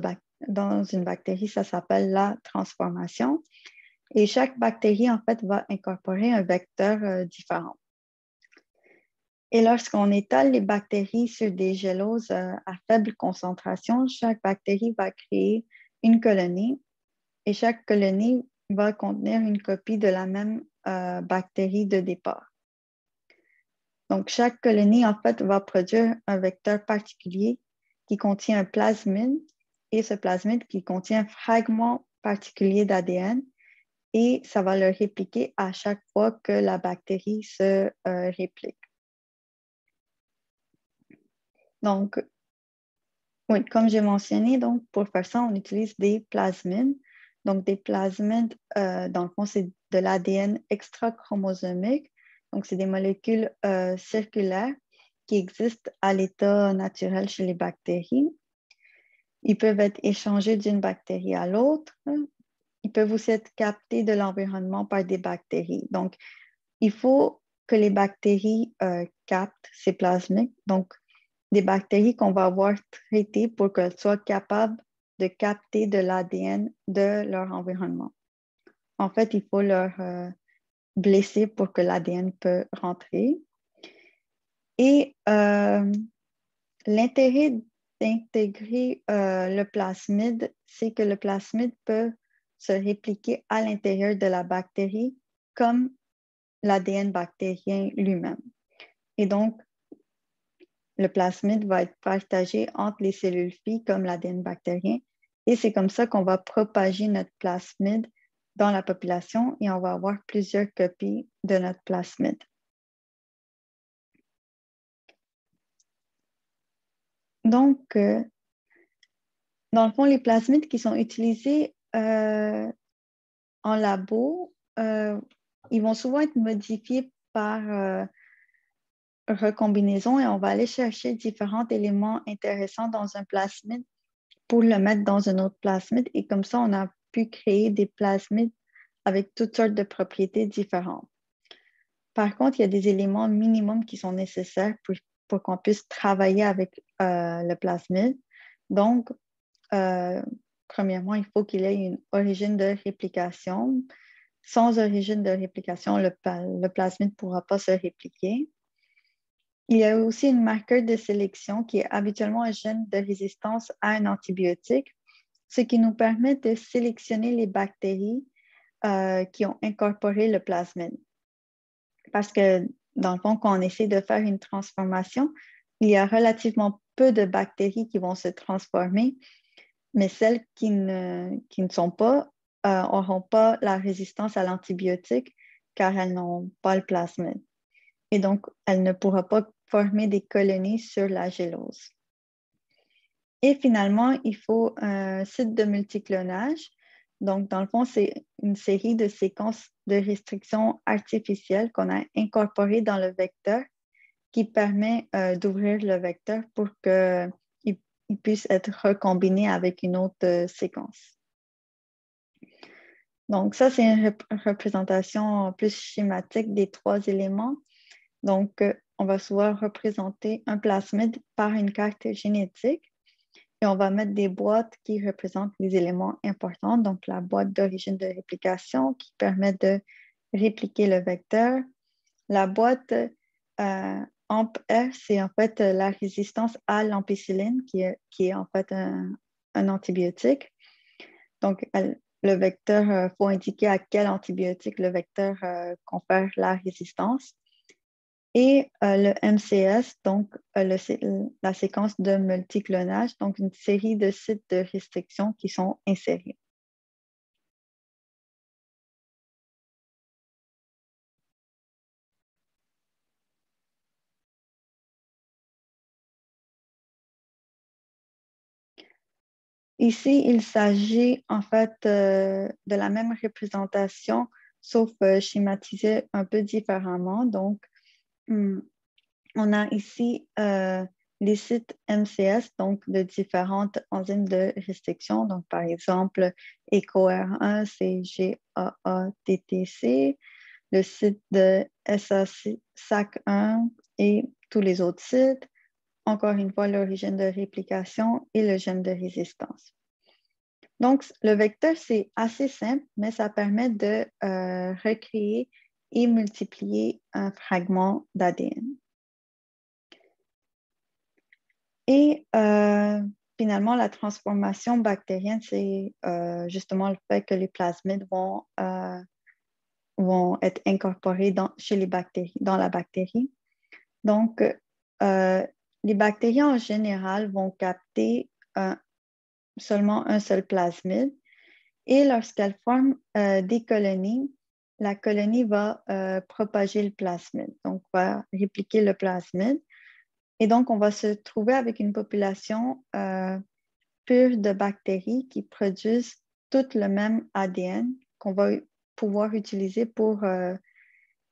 dans une bactérie, ça s'appelle la transformation. Et chaque bactérie, en fait, va incorporer un vecteur différent. Et lorsqu'on étale les bactéries sur des géloses à faible concentration, chaque bactérie va créer une colonie et chaque colonie va contenir une copie de la même bactérie de départ. Donc, chaque colonie, en fait, va produire un vecteur particulier qui contient un plasmide et ce plasmide qui contient un fragment particulier d'ADN et ça va le répliquer à chaque fois que la bactérie se réplique. Donc, oui, comme j'ai mentionné, donc, pour faire ça, on utilise des plasmides. Donc, des plasmides, dans le fond, c'est de l'ADN extrachromosomique. Donc, c'est des molécules circulaires qui existent à l'état naturel chez les bactéries. Ils peuvent être échangés d'une bactérie à l'autre. Ils peuvent aussi être captés de l'environnement par des bactéries. Donc, il faut que les bactéries captent ces plasmides. Donc, des bactéries qu'on va avoir traitées pour qu'elles soient capables de capter de l'ADN de leur environnement. En fait, il faut leur blesser pour que l'ADN peut rentrer. Et l'intérêt d'intégrer le plasmide, c'est que le plasmide peut se répliquer à l'intérieur de la bactérie comme l'ADN bactérien lui-même. Et donc, le plasmide va être partagé entre les cellules filles comme l'ADN bactérien. Et c'est comme ça qu'on va propager notre plasmide dans la population et on va avoir plusieurs copies de notre plasmide. Donc, dans le fond, les plasmides qui sont utilisés en labo, ils vont souvent être modifiés par recombinaison et on va aller chercher différents éléments intéressants dans un plasmide pour le mettre dans un autre plasmide. Et comme ça, on a pu créer des plasmides avec toutes sortes de propriétés différentes. Par contre, il y a des éléments minimums qui sont nécessaires pour qu'on puisse travailler avec le plasmide. Donc, premièrement, il faut qu'il ait une origine de réplication. Sans origine de réplication, le plasmide ne pourra pas se répliquer. Il y a aussi une marqueur de sélection qui est habituellement un gène de résistance à un antibiotique, ce qui nous permet de sélectionner les bactéries qui ont incorporé le plasmide. Parce que, dans le fond, quand on essaie de faire une transformation, il y a relativement peu de bactéries qui vont se transformer, mais celles qui ne sont pas n'auront pas la résistance à l'antibiotique car elles n'ont pas le plasmide. Et donc, elles ne pourront pas former des colonies sur la gélose. Et finalement, il faut un site de multiclonage. Donc, dans le fond, c'est une série de séquences de restriction artificielles qu'on a incorporées dans le vecteur qui permet d'ouvrir le vecteur pour qu'il puisse être recombiné avec une autre séquence. Donc, ça, c'est une représentation plus schématique des trois éléments. Donc, on va souvent représenter un plasmide par une carte génétique et on va mettre des boîtes qui représentent les éléments importants. Donc, la boîte d'origine de réplication qui permet de répliquer le vecteur. La boîte AMP-R, c'est en fait la résistance à l'ampicilline qui est en fait un antibiotique. Donc, le vecteur, il faut indiquer à quel antibiotique le vecteur confère la résistance. Et le MCS, donc la séquence de multiclonage, donc une série de sites de restriction qui sont insérés. Ici, il s'agit en fait de la même représentation, sauf schématisée un peu différemment. Donc, on a ici les sites MCS, donc de différentes enzymes de restriction. Donc, par exemple, EcoR1, c'est GAATTC, le site de SAC1 et tous les autres sites. Encore une fois, l'origine de réplication et le gène de résistance. Donc, le vecteur, c'est assez simple, mais ça permet de recréer et multiplier un fragment d'ADN. Et finalement, la transformation bactérienne, c'est justement le fait que les plasmides vont être incorporés chez les bactéries, dans la bactérie. Donc, les bactéries en général vont capter seulement un seul plasmide et lorsqu'elles forment des colonies, la colonie va propager le plasmide, donc va répliquer le plasmide. Et donc, on va se trouver avec une population pure de bactéries qui produisent tout le même ADN qu'on va pouvoir utiliser pour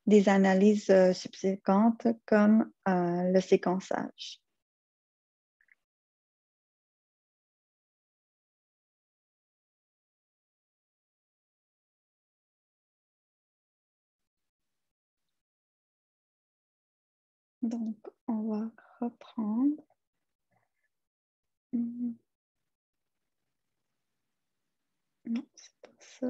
des analyses subséquentes comme le séquençage. Donc, on va reprendre. Non, c'est pas ça.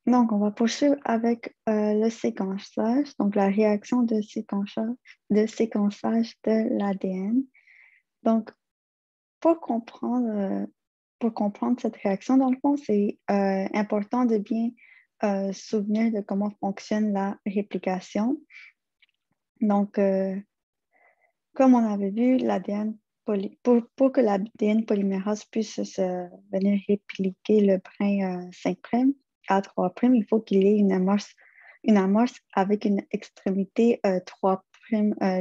Donc, on va poursuivre avec le séquençage, donc la réaction de séquençage de l'ADN. Donc, pour comprendre cette réaction, dans le fond, c'est important de bien se souvenir de comment fonctionne la réplication. Donc, comme on avait vu, pour que l'ADN polymérase puisse venir répliquer le brin 5' à 3', il faut qu'il ait une amorce avec une extrémité 3'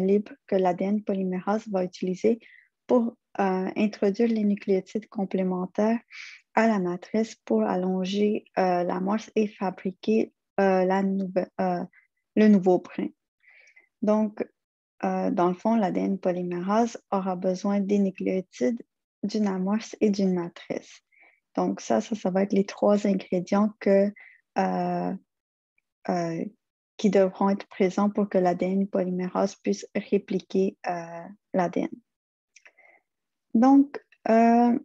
libre que l'ADN polymérase va utiliser pour introduire les nucléotides complémentaires à la matrice pour allonger l'amorce et fabriquer le nouveau brin. Donc, dans le fond, l'ADN polymérase aura besoin des nucléotides, d'une amorce et d'une matrice. Donc, ça va être les trois ingrédients euh, qui devront être présents pour que l'ADN polymérase puisse répliquer l'ADN. Donc, le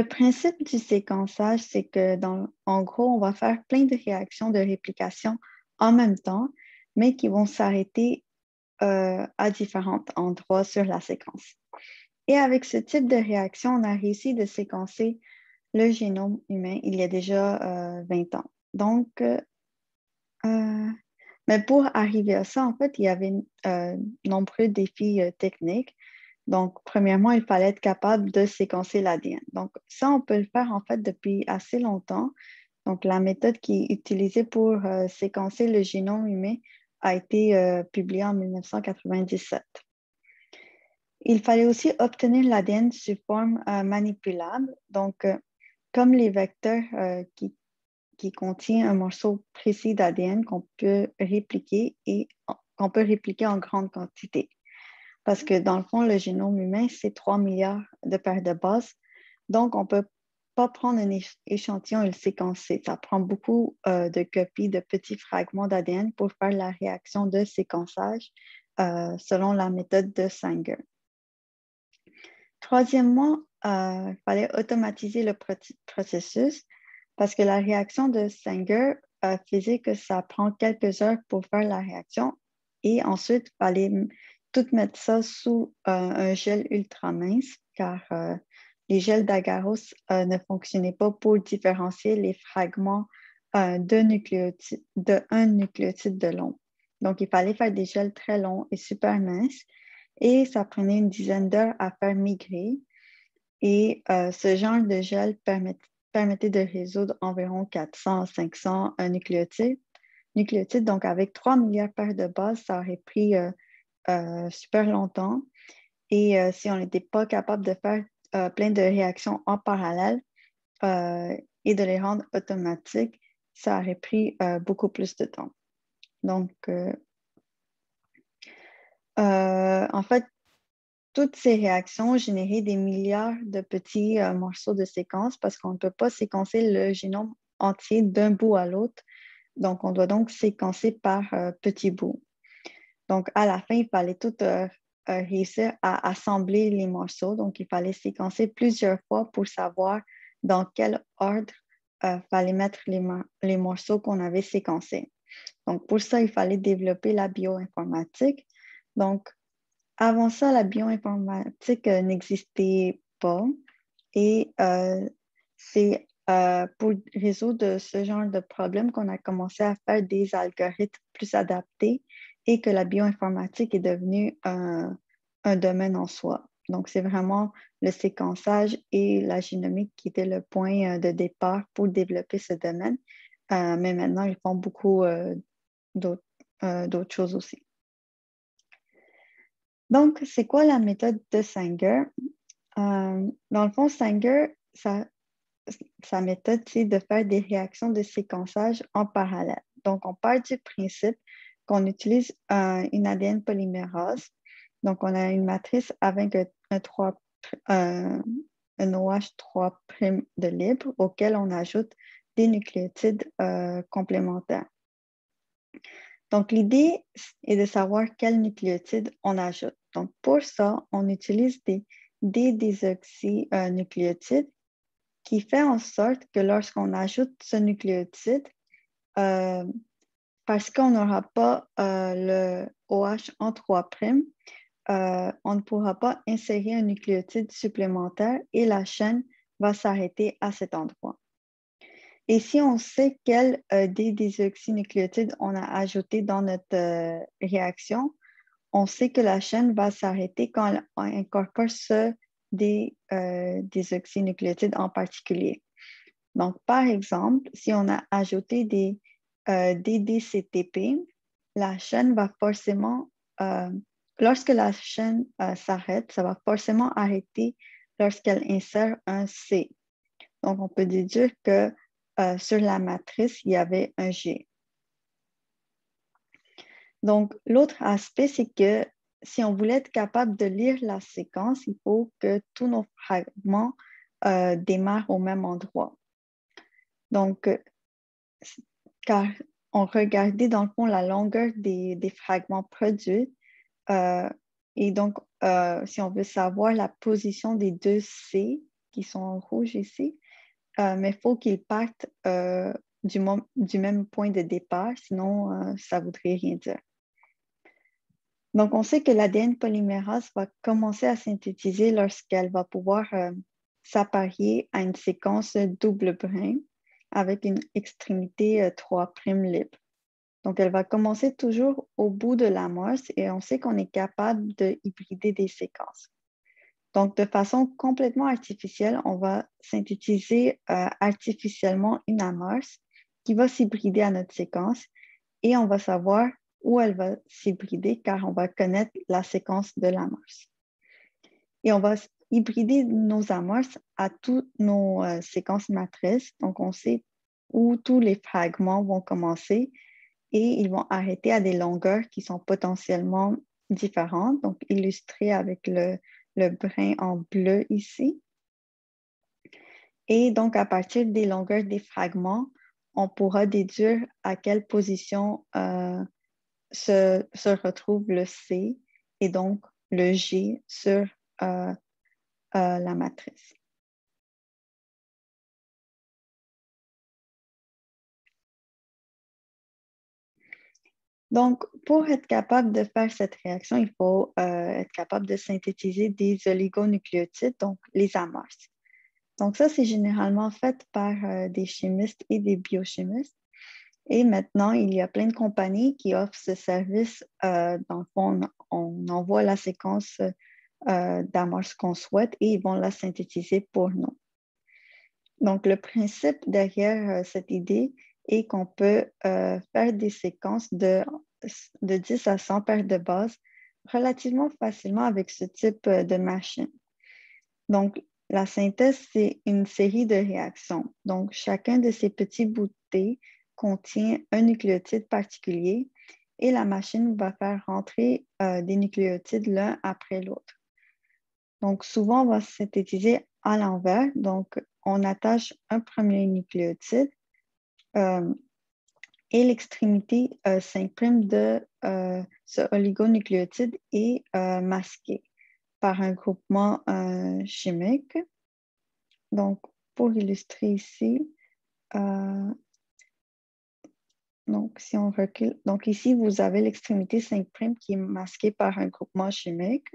principe du séquençage, c'est que, en gros, on va faire plein de réactions de réplication en même temps, mais qui vont s'arrêter à différents endroits sur la séquence. Et avec ce type de réaction, on a réussi de séquencer le génome humain il y a déjà 20 ans. Donc, mais pour arriver à ça, en fait, il y avait nombreux défis techniques. Donc, premièrement, il fallait être capable de séquencer l'ADN. Donc, ça, on peut le faire en fait depuis assez longtemps. Donc, la méthode qui est utilisée pour séquencer le génome humain a été publiée en 1997. Il fallait aussi obtenir l'ADN sous forme manipulable. Donc, comme les vecteurs qui contiennent un morceau précis d'ADN qu'on peut répliquer et qu'on peut répliquer en grande quantité. Parce que dans le fond, le génome humain, c'est 3 milliards de paires de bases. Donc, on ne peut pas prendre un échantillon et le séquencer. Ça prend beaucoup de copies de petits fragments d'ADN pour faire la réaction de séquençage selon la méthode de Sanger. Troisièmement, il fallait automatiser le processus parce que la réaction de Sanger faisait que ça prend quelques heures pour faire la réaction et ensuite, il fallait tout mettre ça sous un gel ultra mince car les gels d'agarose ne fonctionnaient pas pour différencier les fragments d'un nucléotide de long. Donc, il fallait faire des gels très longs et super minces et ça prenait une dizaine d'heures à faire migrer. Et ce genre de gel permettait de résoudre environ 400 à 500 nucléotides. Donc, avec 3 milliards de paires de bases, ça aurait pris super longtemps. Et si on n'était pas capable de faire plein de réactions en parallèle et de les rendre automatiques, ça aurait pris beaucoup plus de temps. Donc, en fait, toutes ces réactions ont généré des milliards de petits morceaux de séquences parce qu'on ne peut pas séquencer le génome entier d'un bout à l'autre. Donc, on doit donc séquencer par petits bouts. Donc, à la fin, il fallait tout réussir à assembler les morceaux. Donc, il fallait séquencer plusieurs fois pour savoir dans quel ordre il fallait mettre les morceaux qu'on avait séquencés. Donc, pour ça, il fallait développer la bioinformatique. Donc, avant ça, la bioinformatique n'existait pas et c'est pour résoudre ce genre de problème qu'on a commencé à faire des algorithmes plus adaptés et que la bioinformatique est devenue un domaine en soi. Donc, c'est vraiment le séquençage et la génomique qui était le point de départ pour développer ce domaine. Mais maintenant, ils font beaucoup d'autres choses aussi. Donc, c'est quoi la méthode de Sanger? Dans le fond, Sanger, sa méthode, c'est de faire des réactions de séquençage en parallèle. Donc, on part du principe qu'on utilise une ADN polymérase. Donc, on a une matrice avec un OH3' de libre auquel on ajoute des nucléotides complémentaires. Donc, l'idée est de savoir quels nucléotides on ajoute. Donc, pour ça, on utilise des désoxynucléotides qui fait en sorte que lorsqu'on ajoute ce nucléotide, parce qu'on n'aura pas le OH en 3', on ne pourra pas insérer un nucléotide supplémentaire et la chaîne va s'arrêter à cet endroit. Et si on sait quel désoxynucléotide on a ajouté dans notre réaction, on sait que la chaîne va s'arrêter quand on incorpore des désoxynucléotides en particulier. Donc, par exemple, si on a ajouté des DDCTP, la chaîne va forcément, lorsque la chaîne s'arrête, ça va forcément arrêter lorsqu'elle insère un C. Donc, on peut déduire que sur la matrice, il y avait un G. Donc, l'autre aspect, c'est que si on voulait être capable de lire la séquence, il faut que tous nos fragments démarrent au même endroit. Donc, car on regardait dans le fond la longueur des fragments produits. Et donc, si on veut savoir la position des deux C qui sont en rouge ici, mais il faut qu'ils partent du même point de départ, sinon ça ne voudrait rien dire. Donc, on sait que l'ADN polymérase va commencer à synthétiser lorsqu'elle va pouvoir s'apparier à une séquence double brin avec une extrémité 3' libre. Donc, elle va commencer toujours au bout de l'amorce et on sait qu'on est capable de hybrider des séquences. Donc, de façon complètement artificielle, on va synthétiser artificiellement une amorce qui va s'hybrider à notre séquence et on va savoir où elle va s'hybrider car on va connaître la séquence de l'amorce. Et on va hybrider nos amorces à toutes nos séquences matrices. Donc, on sait où tous les fragments vont commencer et ils vont arrêter à des longueurs qui sont potentiellement différentes, donc illustrées avec le brin en bleu ici. Et donc, à partir des longueurs des fragments, on pourra déduire à quelle position se retrouve le C et donc le G sur la matrice. Donc, pour être capable de faire cette réaction, il faut être capable de synthétiser des oligonucléotides, donc les amorces. Donc, ça, c'est généralement fait par des chimistes et des biochimistes. Et maintenant, il y a plein de compagnies qui offrent ce service. Dans le fond, on envoie la séquence d'amorces qu'on souhaite et ils vont la synthétiser pour nous. Donc, le principe derrière cette idée est qu'on peut faire des séquences de 10 à 100 paires de bases relativement facilement avec ce type de machine. Donc, la synthèse, c'est une série de réactions. Donc, chacun de ces petits bouts de thé contient un nucléotide particulier et la machine va faire rentrer des nucléotides l'un après l'autre. Donc, souvent, on va synthétiser à l'envers. Donc, on attache un premier nucléotide euh, et l'extrémité 5' de ce oligonucléotide est masquée par un groupement chimique. Donc, pour illustrer ici, donc si on recule, donc ici, vous avez l'extrémité 5' qui est masquée par un groupement chimique.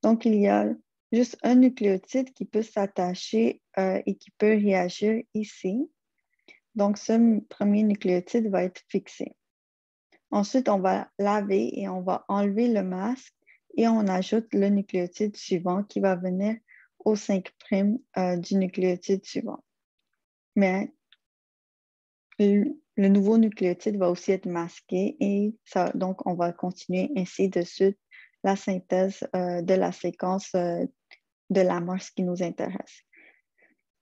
Donc, il y a juste un nucléotide qui peut s'attacher et qui peut réagir ici. Donc, ce premier nucléotide va être fixé. Ensuite, on va laver et on va enlever le masque et on ajoute le nucléotide suivant qui va venir au 5' du nucléotide suivant. Mais le nouveau nucléotide va aussi être masqué et ça, donc on va continuer ainsi de suite la synthèse de la séquence de l'amorce qui nous intéresse.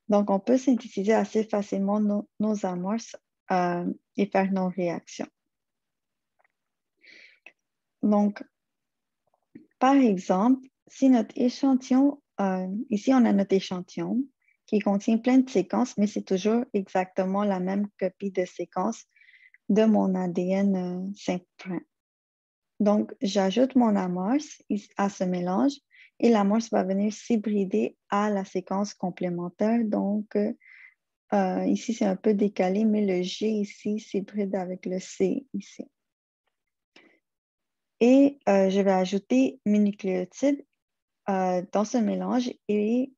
Donc, on peut synthétiser assez facilement nos amorces et faire nos réactions. Donc, par exemple, si notre échantillon, ici on a notre échantillon qui contient plein de séquences, mais c'est toujours exactement la même copie de séquence de mon ADN 5'. Donc, j'ajoute mon amorce à ce mélange et l'amorce va venir s'hybrider à la séquence complémentaire. Donc, ici, c'est un peu décalé, mais le G ici s'hybride avec le C ici. Et je vais ajouter mes nucléotides dans ce mélange et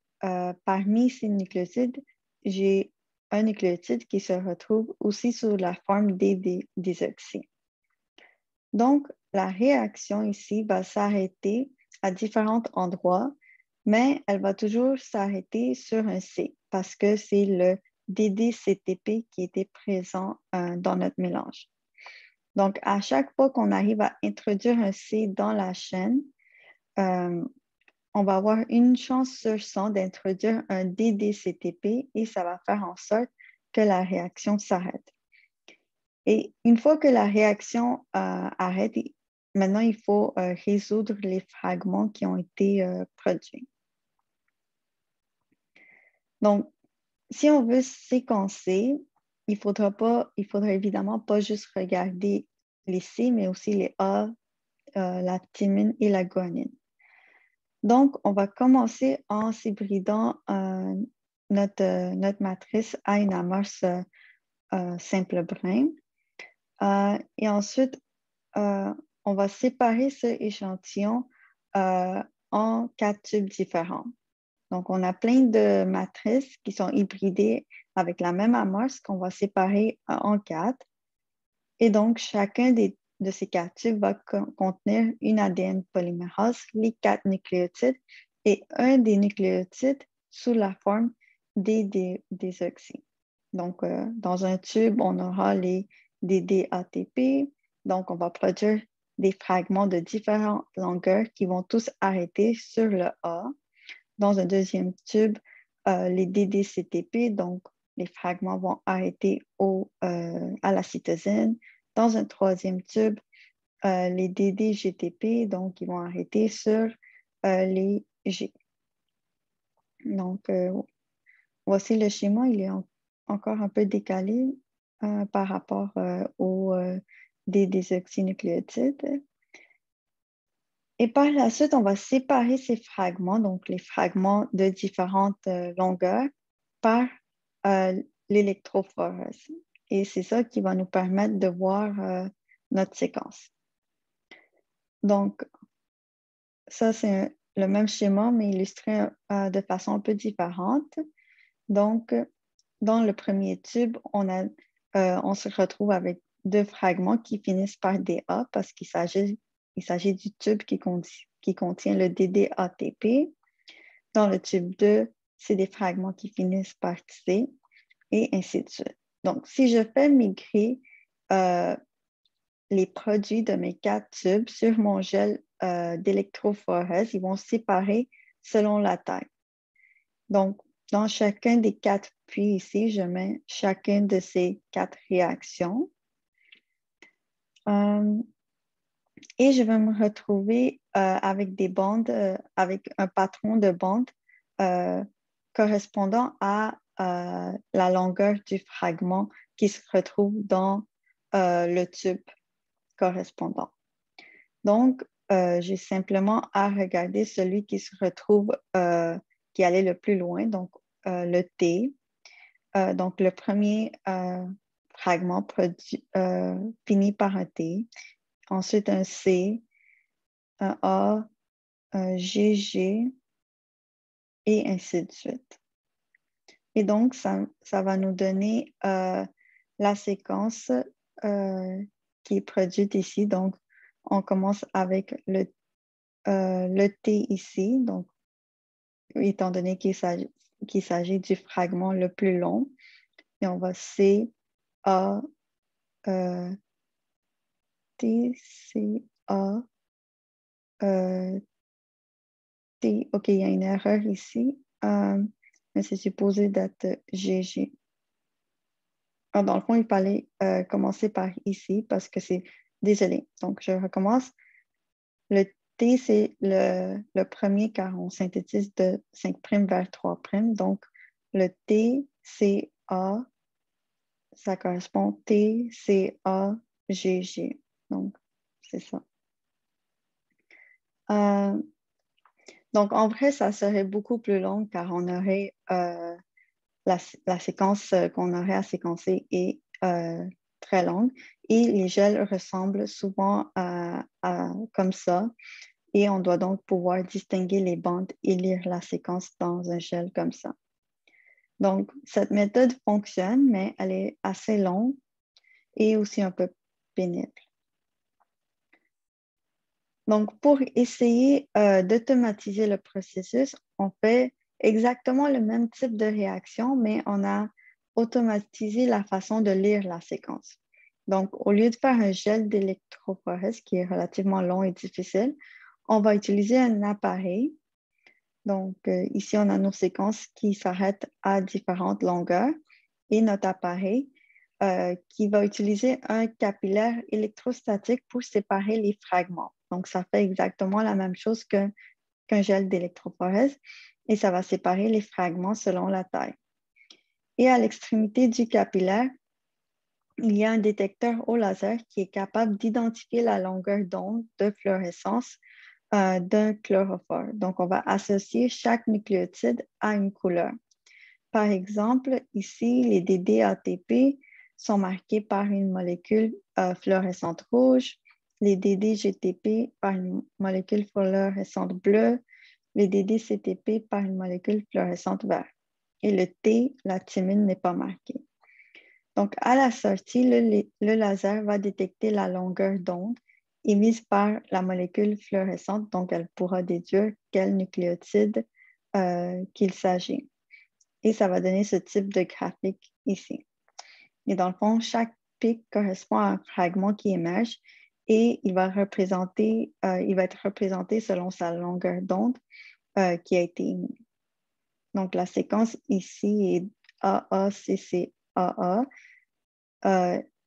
parmi ces nucléotides, j'ai un nucléotide qui se retrouve aussi sous la forme des désoxy. Donc, la réaction ici va s'arrêter à différents endroits, mais elle va toujours s'arrêter sur un C parce que c'est le DDCTP qui était présent dans notre mélange. Donc, à chaque fois qu'on arrive à introduire un C dans la chaîne, on va avoir une chance sur 100 d'introduire un DDCTP et ça va faire en sorte que la réaction s'arrête. Et une fois que la réaction arrête, maintenant il faut résoudre les fragments qui ont été produits. Donc, si on veut séquencer, il faudra évidemment pas juste regarder les C, mais aussi les A, la thymine et la guanine. Donc, on va commencer en s'hybridant notre matrice à une amorce simple brin. Et ensuite, on va séparer ce échantillon en 4 tubes différents. Donc, on a plein de matrices qui sont hybridées avec la même amorce qu'on va séparer en 4. Et donc, chacun de ces 4 tubes va contenir une ADN polymérase, les 4 nucléotides et un des nucléotides sous la forme des désoxy. Donc, dans un tube, on aura les DDATP. Donc, on va produire des fragments de différentes longueurs qui vont tous arrêter sur le A. Dans un deuxième tube, les DDCTP, donc les fragments vont arrêter à la cytosine. Dans un troisième tube, les DDGTP, donc ils vont arrêter sur les G. Donc, voici le schéma, il est encore un peu décalé par rapport aux désoxynucléotides. Et par la suite, on va séparer ces fragments, donc les fragments de différentes longueurs, par l'électrophorèse. Et c'est ça qui va nous permettre de voir notre séquence. Donc, ça, c'est le même schéma, mais illustré de façon un peu différente. Donc, dans le premier tube, on se retrouve avec 2 fragments qui finissent par DA parce qu'il s'agit du tube qui contient le DDATP. Dans le tube 2, c'est des fragments qui finissent par C et ainsi de suite. Donc, si je fais migrer les produits de mes 4 tubes sur mon gel d'électrophorèse, ils vont se séparer selon la taille. Donc, dans chacun des 4 puits ici, je mets chacune de ces 4 réactions. Et je vais me retrouver avec des bandes, avec un patron de bandes euh, correspondant à la longueur du fragment qui se retrouve dans le tube correspondant. Donc, j'ai simplement à regarder celui qui se retrouve, qui allait le plus loin, donc le T. Donc, le premier fragment finit par un T, ensuite un C, un A, un GG et ainsi de suite. Et donc, ça va nous donner la séquence qui est produite ici. Donc, on commence avec le T ici, donc, étant donné qu'il s'agit du fragment le plus long. Et on va C, A, T, C, A, T. OK, il y a une erreur ici, mais c'est supposé d'être GG. Alors, dans le fond, il fallait commencer par ici parce que c'est... Désolé. Donc, je recommence. Le T, c'est le premier car on synthétise de 5' vers 3'. Donc, le T, C, A, ça correspond T, C, A, G, G. Donc, c'est ça. Donc, en vrai, ça serait beaucoup plus long car on aurait la séquence qu'on aurait à séquencer est très longue et les gels ressemblent souvent comme ça et on doit donc pouvoir distinguer les bandes et lire la séquence dans un gel comme ça. Donc, cette méthode fonctionne, mais elle est assez longue et aussi un peu pénible. Donc, pour essayer d'automatiser le processus, on fait exactement le même type de réaction, mais on a automatisé la façon de lire la séquence. Donc, au lieu de faire un gel d'électrophorèse qui est relativement long et difficile, on va utiliser un appareil. Donc, ici, on a nos séquences qui s'arrêtent à différentes longueurs et notre appareil qui va utiliser un capillaire électrostatique pour séparer les fragments. Donc, ça fait exactement la même chose qu'un gel d'électrophorèse et ça va séparer les fragments selon la taille. Et à l'extrémité du capillaire, il y a un détecteur au laser qui est capable d'identifier la longueur d'onde de fluorescence d'un chlorophylle. Donc, on va associer chaque nucléotide à une couleur. Par exemple, ici, les DD-ATP sont marqués par une molécule fluorescente rouge, les DD-GTP par une molécule fluorescente bleue, les DD-CTP par une molécule fluorescente verte. Et le T, la thymine, n'est pas marqué. Donc, à la sortie, le laser va détecter la longueur d'onde émise par la molécule fluorescente, donc elle pourra déduire quel nucléotide qu'il s'agit. Et ça va donner ce type de graphique ici. Et dans le fond, chaque pic correspond à un fragment qui émerge et il va être représenté selon sa longueur d'onde qui a été émise. Donc, la séquence ici est AACCAA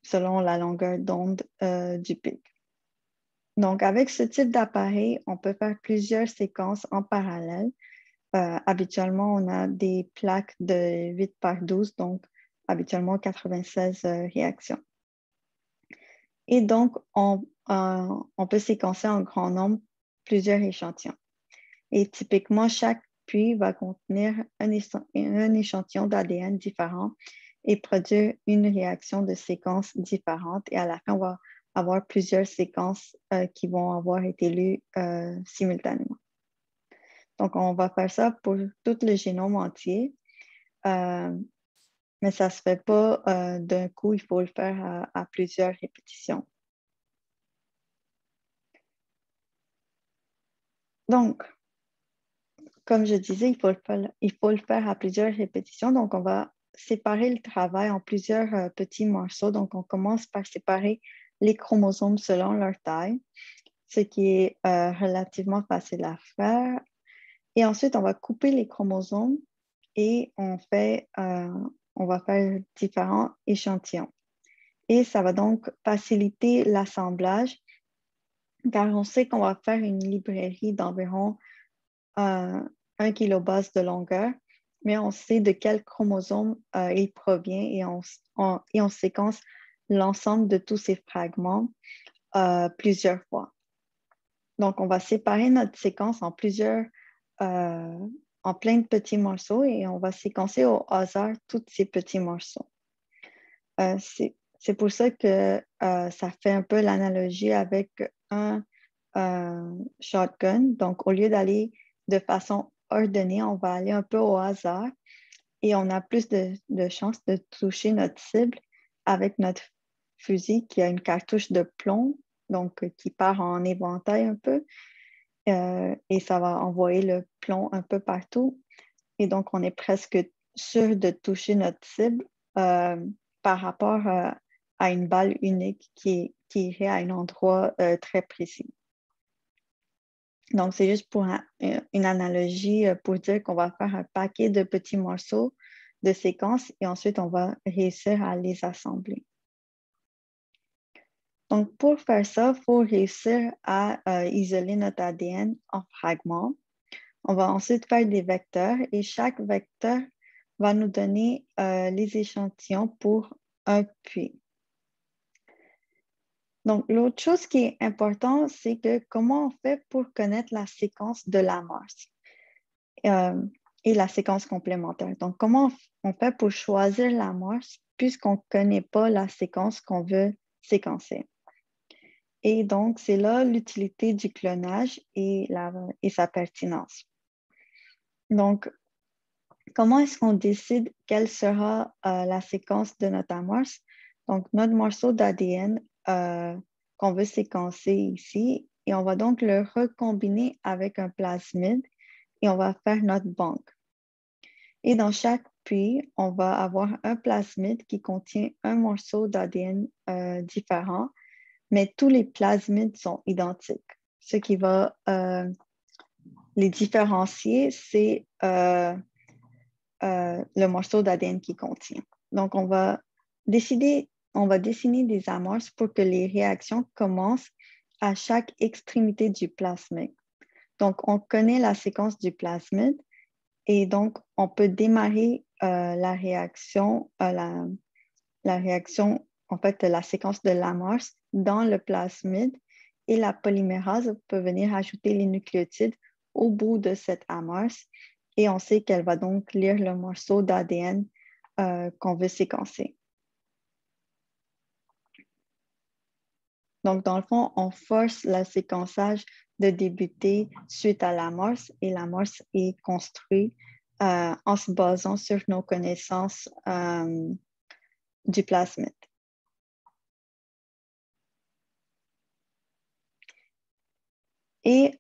selon la longueur d'onde du pic. Donc, avec ce type d'appareil, on peut faire plusieurs séquences en parallèle. Habituellement, on a des plaques de 8 par 12, donc habituellement 96 réactions. Et donc, on peut séquencer en grand nombre plusieurs échantillons. Et typiquement, chaque puits va contenir un échantillon d'ADN différent et produire une réaction de séquences différentes. Et à la fin, on va avoir plusieurs séquences qui vont avoir été lues simultanément. Donc, on va faire ça pour tout le génome entier, mais ça ne se fait pas d'un coup, il faut le faire à plusieurs répétitions. Donc, comme je disais, il faut le faire à plusieurs répétitions. Donc, on va séparer le travail en plusieurs petits morceaux. Donc, on commence par séparer les chromosomes selon leur taille, ce qui est relativement facile à faire. Et ensuite, on va couper les chromosomes et on va faire différents échantillons. Et ça va donc faciliter l'assemblage car on sait qu'on va faire une librairie d'environ 1 kilobase de longueur, mais on sait de quel chromosome il provient et on séquence l'ensemble de tous ces fragments plusieurs fois. Donc, on va séparer notre séquence en en plein de petits morceaux et on va séquencer au hasard tous ces petits morceaux. C'est pour ça que ça fait un peu l'analogie avec un shotgun. Donc, au lieu d'aller de façon ordonnée, on va aller un peu au hasard et on a plus de chances de toucher notre cible avec notre fusil qui a une cartouche de plomb, donc qui part en éventail un peu, et ça va envoyer le plomb un peu partout. Et donc, on est presque sûr de toucher notre cible par rapport à une balle unique qui irait à un endroit très précis. Donc, c'est juste pour une analogie pour dire qu'on va faire un paquet de petits morceaux de séquences et ensuite on va réussir à les assembler. Donc, pour faire ça, il faut réussir à isoler notre ADN en fragments. On va ensuite faire des vecteurs et chaque vecteur va nous donner les échantillons pour un puits. Donc, l'autre chose qui est importante, c'est que comment on fait pour connaître la séquence de l'amorce et la séquence complémentaire. Donc, comment on fait pour choisir l'amorce puisqu'on ne connaît pas la séquence qu'on veut séquencer. Et donc, c'est là l'utilité du clonage et sa pertinence. Donc, comment est-ce qu'on décide quelle sera la séquence de notre amorce? Donc, notre morceau d'ADN qu'on veut séquencer ici, et on va donc le recombiner avec un plasmide et on va faire notre banque. Et dans chaque puits, on va avoir un plasmide qui contient un morceau d'ADN différent, mais tous les plasmides sont identiques. Ce qui va les différencier, c'est le morceau d'ADN qui contient. Donc, on va dessiner des amorces pour que les réactions commencent à chaque extrémité du plasmide. Donc, on connaît la séquence du plasmide et donc, on peut démarrer la réaction, en fait, la séquence de l'amorce dans le plasmide et la polymérase peut venir ajouter les nucléotides au bout de cette amorce et on sait qu'elle va donc lire le morceau d'ADN qu'on veut séquencer. Donc, dans le fond, on force le séquençage de débuter suite à l'amorce et l'amorce est construite en se basant sur nos connaissances du plasmide. Et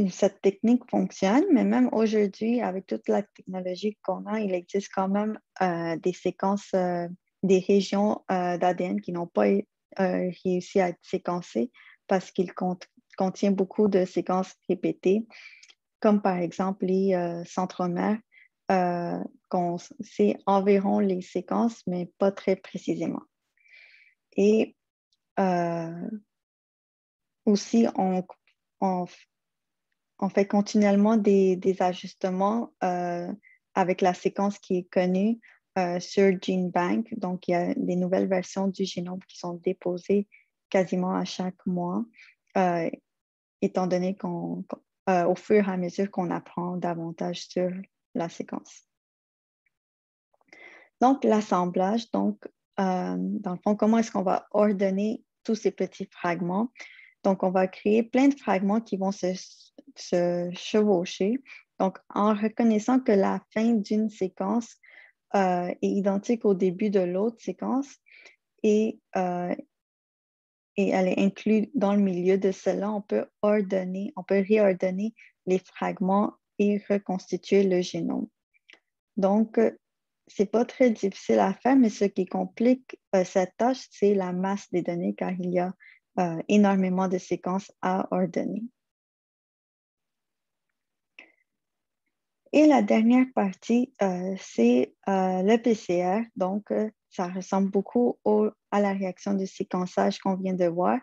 cette technique fonctionne, mais même aujourd'hui, avec toute la technologie qu'on a, il existe quand même des séquences, des régions d'ADN qui n'ont pas réussi à être séquencées parce qu'ils contiennent beaucoup de séquences répétées, comme par exemple les centromères, qu'on sait environ les séquences, mais pas très précisément. Et aussi, on fait continuellement des ajustements avec la séquence qui est connue sur GeneBank. Donc, il y a des nouvelles versions du génome qui sont déposées quasiment à chaque mois, étant donné au fur et à mesure qu'on apprend davantage sur la séquence. Donc, l'assemblage, dans le fond, comment est-ce qu'on va ordonner tous ces petits fragments? Donc, on va créer plein de fragments qui vont se chevaucher. Donc, en reconnaissant que la fin d'une séquence est identique au début de l'autre séquence et elle est inclue dans le milieu de cela, on peut réordonner les fragments et reconstituer le génome. Donc, c'est pas très difficile à faire, mais ce qui complique cette tâche, c'est la masse des données car il y a énormément de séquences à ordonner. Et la dernière partie, c'est le PCR. Donc, ça ressemble beaucoup à la réaction de séquençage qu'on vient de voir,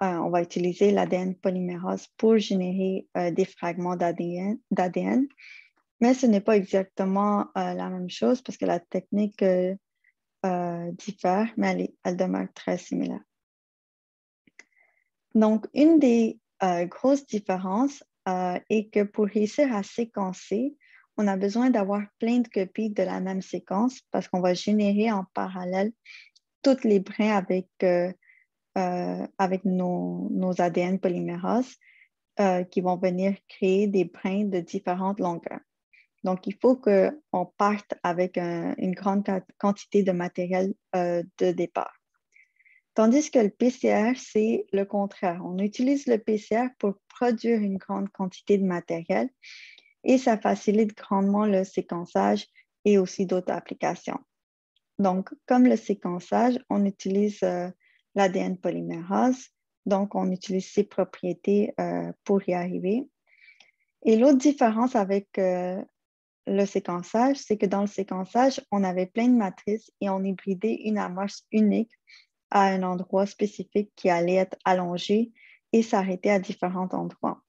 on va utiliser l'ADN polymérase pour générer des fragments d'ADN, mais ce n'est pas exactement la même chose parce que la technique diffère, mais elle demeure très similaire. Donc, une des grosses différences est que pour réussir à séquencer, on a besoin d'avoir plein de copies de la même séquence parce qu'on va générer en parallèle tous les brins avec nos ADN polymérases qui vont venir créer des brins de différentes longueurs. Donc, il faut qu'on parte avec une grande quantité de matériel de départ. Tandis que le PCR, c'est le contraire. On utilise le PCR pour produire une grande quantité de matériel et ça facilite grandement le séquençage et aussi d'autres applications. Donc, comme le séquençage, on utilise l'ADN polymérase, donc on utilise ses propriétés pour y arriver. Et l'autre différence avec le séquençage, c'est que dans le séquençage, on avait plein de matrices et on hybridait une amorce unique à un endroit spécifique qui allait être allongé et s'arrêter à différents endroits.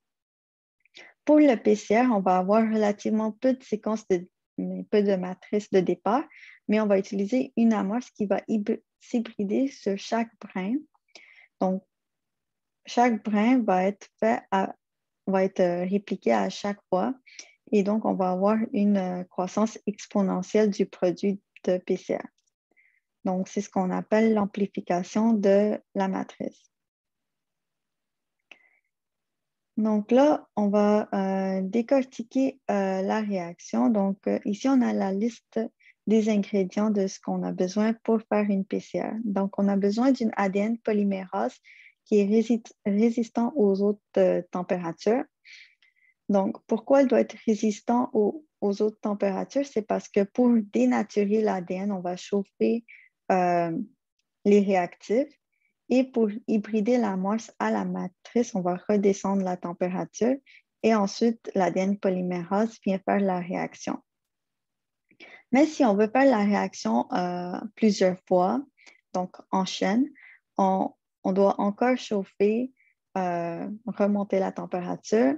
Pour le PCR, on va avoir relativement peu de séquences, peu de matrices de départ, mais on va utiliser une amorce qui va s'hybrider sur chaque brin. Donc, chaque brin va être répliqué à chaque fois et donc on va avoir une croissance exponentielle du produit de PCR. Donc, c'est ce qu'on appelle l'amplification de la matrice. Donc là, on va décortiquer la réaction. Donc, ici, on a la liste des ingrédients de ce qu'on a besoin pour faire une PCR. Donc, on a besoin d'une ADN polymérase qui est résistant aux autres températures. Donc, pourquoi elle doit être résistant aux autres températures? C'est parce que pour dénaturer l'ADN, on va chauffer les réactifs. Et pour hybrider l'amorce à la matrice, on va redescendre la température et ensuite l'ADN polymérase vient faire la réaction. Mais si on veut faire la réaction plusieurs fois, donc en chaîne, on doit encore chauffer, remonter la température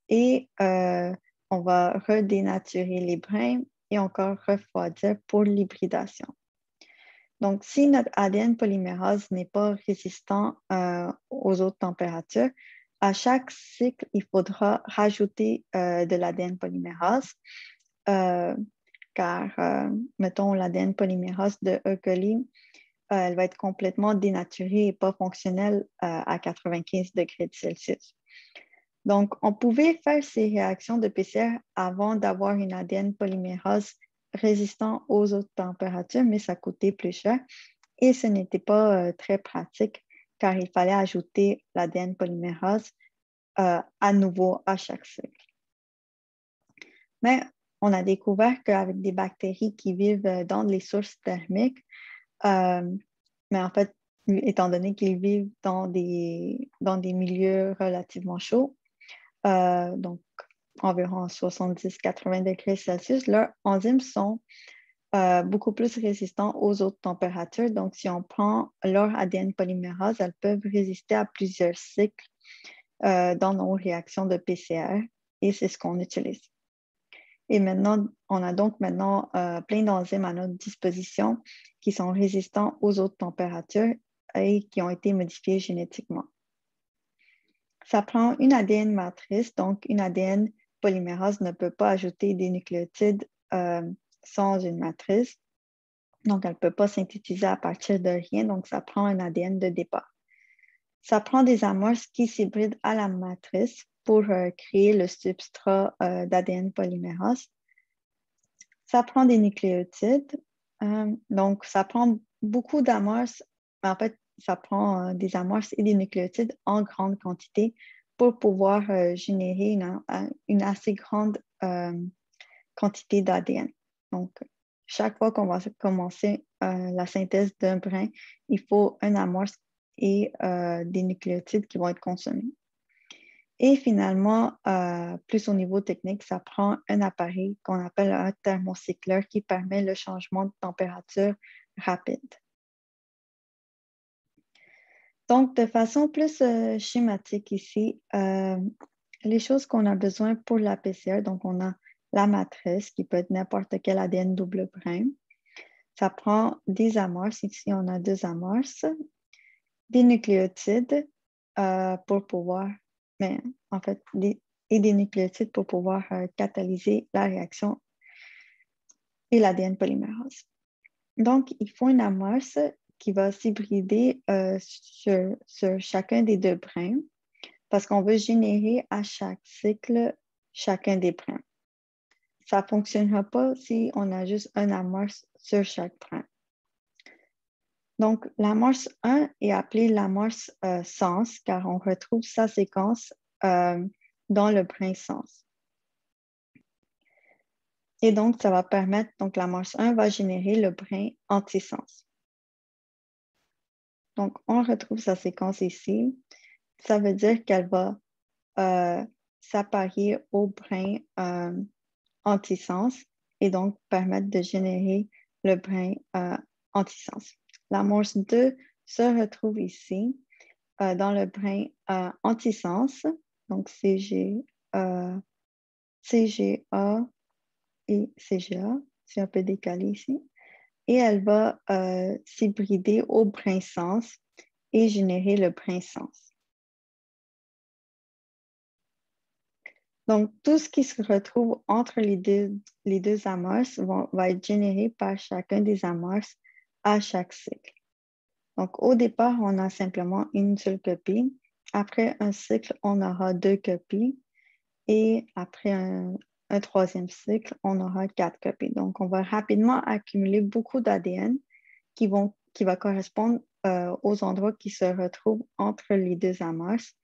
et on va redénaturer les brins et encore refroidir pour l'hybridation. Donc, si notre ADN polymérase n'est pas résistant aux autres températures, à chaque cycle, il faudra rajouter de l'ADN polymérase car, mettons, l'ADN polymérase de E. coli, elle va être complètement dénaturée et pas fonctionnelle à 95 degrés Celsius. Donc, on pouvait faire ces réactions de PCR avant d'avoir une ADN polymérase résistant aux autres températures, mais ça coûtait plus cher et ce n'était pas très pratique car il fallait ajouter l'ADN polymérase à nouveau à chaque cycle. Mais on a découvert qu'avec des bactéries qui vivent dans les sources thermiques, mais en fait, étant donné qu'ils vivent dans des milieux relativement chauds, donc environ 70-80 degrés Celsius, leurs enzymes sont beaucoup plus résistants aux autres températures. Donc, si on prend leur ADN polymérase, elles peuvent résister à plusieurs cycles dans nos réactions de PCR et c'est ce qu'on utilise. Et maintenant, on a donc maintenant plein d'enzymes à notre disposition qui sont résistants aux autres températures et qui ont été modifiés génétiquement. Ça prend une ADN matrice, donc une ADN polymérase ne peut pas ajouter des nucléotides sans une matrice. Donc, elle ne peut pas synthétiser à partir de rien, donc ça prend un ADN de départ. Ça prend des amorces qui s'hybrident à la matrice pour créer le substrat d'ADN polymérase. Ça prend des nucléotides, donc ça prend beaucoup d'amorces, mais en fait, ça prend des amorces et des nucléotides en grande quantité pour pouvoir générer une assez grande quantité d'ADN. Donc, chaque fois qu'on va commencer la synthèse d'un brin, il faut une amorce et des nucléotides qui vont être consommés. Et finalement, plus au niveau technique, ça prend un appareil qu'on appelle un thermocycleur qui permet le changement de température rapide. Donc, de façon plus schématique ici, les choses qu'on a besoin pour la PCR, donc on a la matrice qui peut être n'importe quel ADN double brin. Ça prend des amorces, ici on a 2 amorces, des nucléotides pour pouvoir, mais en fait, et des nucléotides pour pouvoir catalyser la réaction et l'ADN polymérase. Donc, il faut une amorce qui va s'hybrider sur chacun des 2 brins parce qu'on veut générer à chaque cycle chacun des brins. Ça ne fonctionnera pas si on a juste un amorce sur chaque brin. Donc, l'amorce 1 est appelée l'amorce sens car on retrouve sa séquence dans le brin sens. Et donc, ça va permettre, donc l'amorce 1 va générer le brin antisens. Donc, on retrouve sa séquence ici. Ça veut dire qu'elle va s'apparier au brin antisens et donc permettre de générer le brin antisens. L'amorce 2 se retrouve ici dans le brin antisens, donc CGA et CGA, c'est un peu décalé ici, et elle va s'hybrider au brin sens et générer le brin sens. Donc, tout ce qui se retrouve entre les deux amorces va être généré par chacun des amorces à chaque cycle. Donc, au départ, on a simplement une seule copie. Après un cycle, on aura 2 copies. Et après un 3e cycle, on aura 4 copies. Donc, on va rapidement accumuler beaucoup d'ADN qui va correspondre aux endroits qui se retrouvent entre les 2 amorces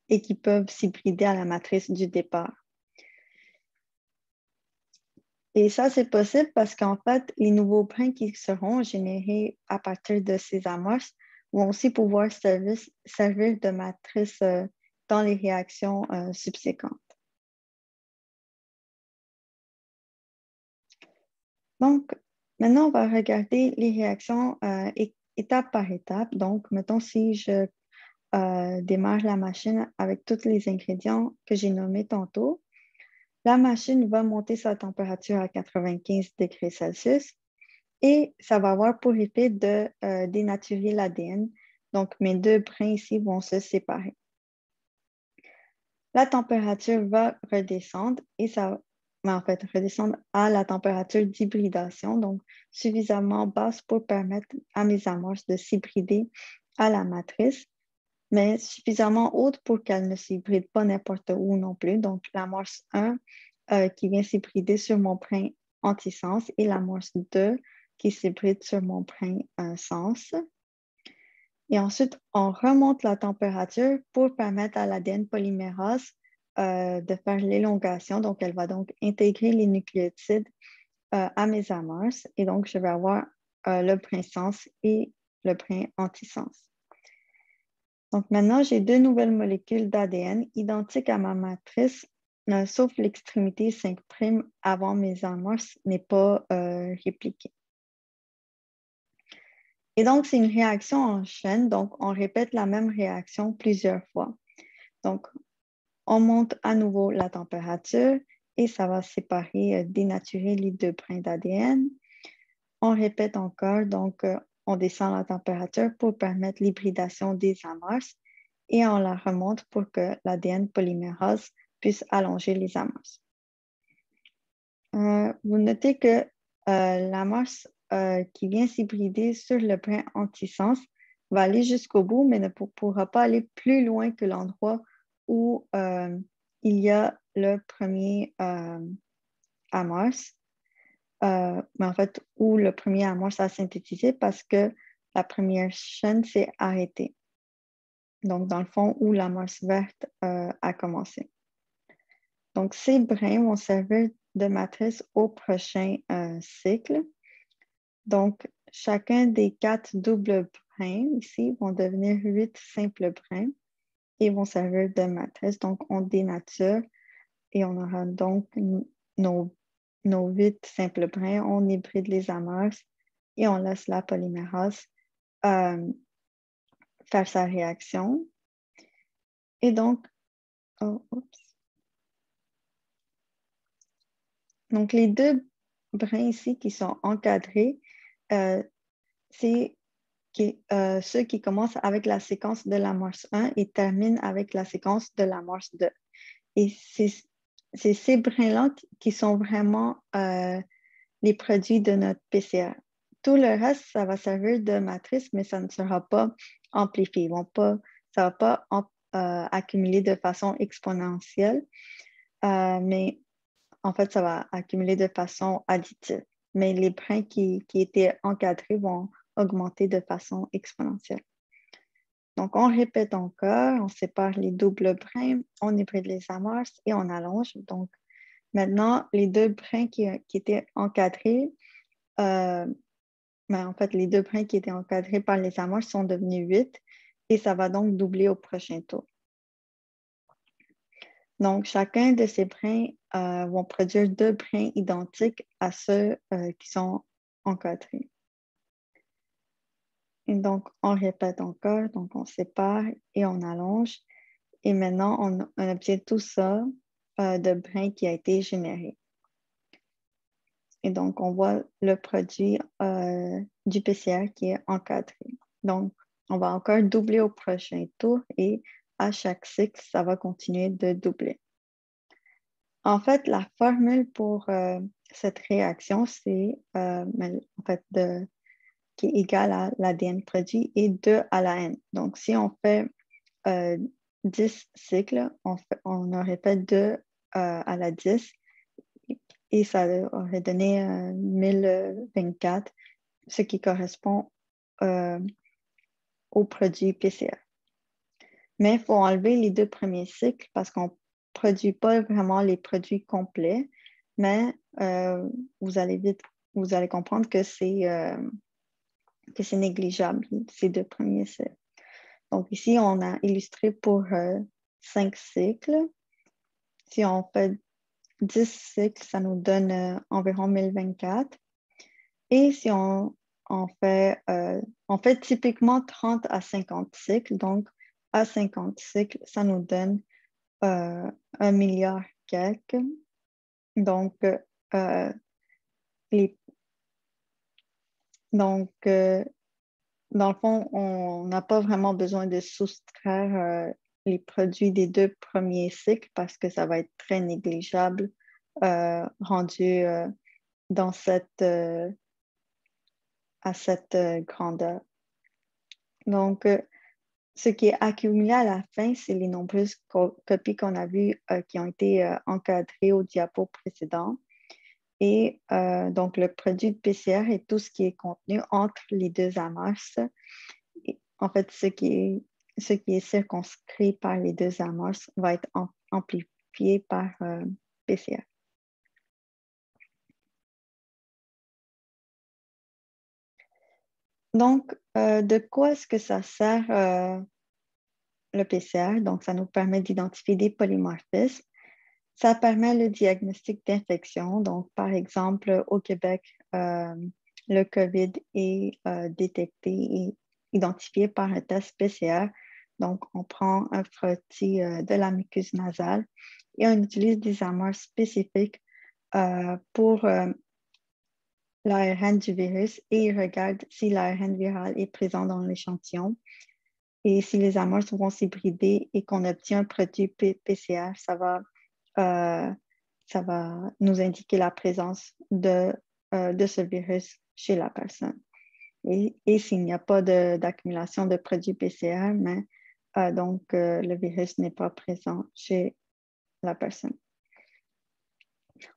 et qui peuvent s'hybrider à la matrice du départ. Et ça, c'est possible parce qu'en fait, les nouveaux brins qui seront générés à partir de ces amorces vont aussi pouvoir servir de matrice dans les réactions subséquentes. Donc, maintenant, on va regarder les réactions étape par étape. Donc, mettons si je démarre la machine avec tous les ingrédients que j'ai nommés tantôt. La machine va monter sa température à 95 degrés Celsius et ça va avoir pour effet de dénaturer l'ADN. Donc, mes 2 brins ici vont se séparer. La température va redescendre et ça va en fait redescendre à la température d'hybridation, donc suffisamment basse pour permettre à mes amorces de s'hybrider à la matrice, mais suffisamment haute pour qu'elle ne s'hybride pas n'importe où non plus. Donc, l'amorce 1 qui vient s'hybrider sur mon brin antisens et l'amorce 2 qui s'hybride sur mon brin sens. Et ensuite, on remonte la température pour permettre à l'ADN polymérase de faire l'élongation. Donc, elle va donc intégrer les nucléotides à mes amorces. Et donc, je vais avoir le brin sens et le brin antisens. Donc, maintenant, j'ai 2 nouvelles molécules d'ADN identiques à ma matrice, sauf l'extrémité 5' avant mes amorces n'est pas répliquée. Et donc, c'est une réaction en chaîne, donc on répète la même réaction plusieurs fois. Donc, on monte à nouveau la température et ça va séparer, dénaturer les 2 brins d'ADN. On répète encore, donc on descend la température pour permettre l'hybridation des amorces et on la remonte pour que l'ADN polymérase puisse allonger les amorces. Vous notez que l'amorce qui vient s'hybrider sur le brin antisens va aller jusqu'au bout, mais ne pourra pas aller plus loin que l'endroit où il y a le premier amorce, mais en fait, où le premier amorce a synthétisé parce que la première chaîne s'est arrêtée. Donc, dans le fond, où l'amorce verte a commencé. Donc, ces brins vont servir de matrice au prochain cycle. Donc, chacun des 4 doubles brins ici vont devenir 8 simples brins et vont servir de matrice. Donc, on dénature et on aura donc nos 8 simples brins. On hybride les amorces et on laisse la polymérase faire sa réaction. Et donc, donc les deux brins ici qui sont encadrés, c'est ceux qui commencent avec la séquence de l'amorce 1 et terminent avec la séquence de l'amorce 2. Et c'est ces brins-là qui sont vraiment les produits de notre PCR. Tout le reste, ça va servir de matrice, mais ça ne sera pas amplifié. Ça ne va pas accumuler de façon exponentielle, mais en fait, ça va accumuler de façon additive. Mais les brins qui étaient encadrés vont augmenter de façon exponentielle. Donc, on répète encore, on sépare les doubles brins, on hybride les amorces et on allonge. Donc, maintenant, les deux brins qui étaient encadrés, en fait, les deux brins qui étaient encadrés par les amorces sont devenus 8 et ça va donc doubler au prochain tour. Donc, chacun de ces brins vont produire deux brins identiques à ceux qui sont encadrés. Et donc, on répète encore, donc on sépare et on allonge. Et maintenant, on obtient tout ça de brins qui a été généré. Et donc, on voit le produit du PCR qui est encadré. Donc, on va encore doubler au prochain tour et à chaque cycle, ça va continuer de doubler. En fait, la formule pour cette réaction, c'est en fait qui est égale à l'ADN produit et 2 à la N. Donc, si on fait 10 cycles, on aurait fait 2 à la 10 et ça aurait donné 1024, ce qui correspond au produit PCR. Mais il faut enlever les deux premiers cycles parce qu'on ne produit pas vraiment les produits complets, mais vous allez comprendre que c'est négligeable, ces deux premiers cycles. Donc ici, on a illustré pour 5 cycles. Si on fait 10 cycles, ça nous donne environ 1024. Et si on fait typiquement 30 à 50 cycles, donc à 50 cycles, ça nous donne 1 milliard quelques. Donc, dans le fond, on n'a pas vraiment besoin de soustraire les produits des deux premiers cycles parce que ça va être très négligeable rendu dans à cette grandeur. Donc, ce qui est accumulé à la fin, c'est les nombreuses copies qu'on a vues qui ont été encadrées au diapo précédent. Et donc, le produit de PCR et tout ce qui est contenu entre les deux amorces. Et, en fait, ce qui est circonscrit par les deux amorces va être amplifié par PCR. Donc, de quoi est-ce que ça sert le PCR? Donc, ça nous permet d'identifier des polymorphismes. Ça permet le diagnostic d'infection. Donc, par exemple, au Québec, le COVID est détecté et identifié par un test PCR. Donc, on prend un frottis de la muqueuse nasale et on utilise des amorces spécifiques pour l'ARN du virus et il regarde si l'ARN viral est présent dans l'échantillon. Et si les amorces vont s'hybrider et qu'on obtient un produit PCR, ça va nous indiquer la présence de ce virus chez la personne. Et s'il n'y a pas d'accumulation de produits PCR, mais donc le virus n'est pas présent chez la personne.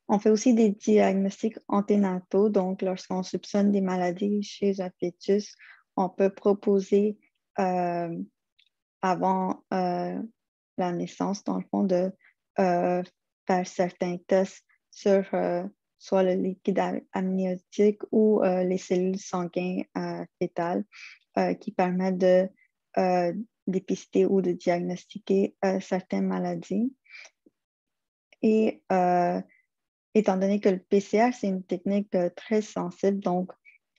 On fait aussi des diagnostics anténataux, donc lorsqu'on soupçonne des maladies chez un fœtus, on peut proposer avant la naissance, dans le fond, de faire certains tests sur soit le liquide amniotique ou les cellules sanguines fétales qui permettent de dépister ou de diagnostiquer certaines maladies. Et étant donné que le PCR, c'est une technique très sensible, donc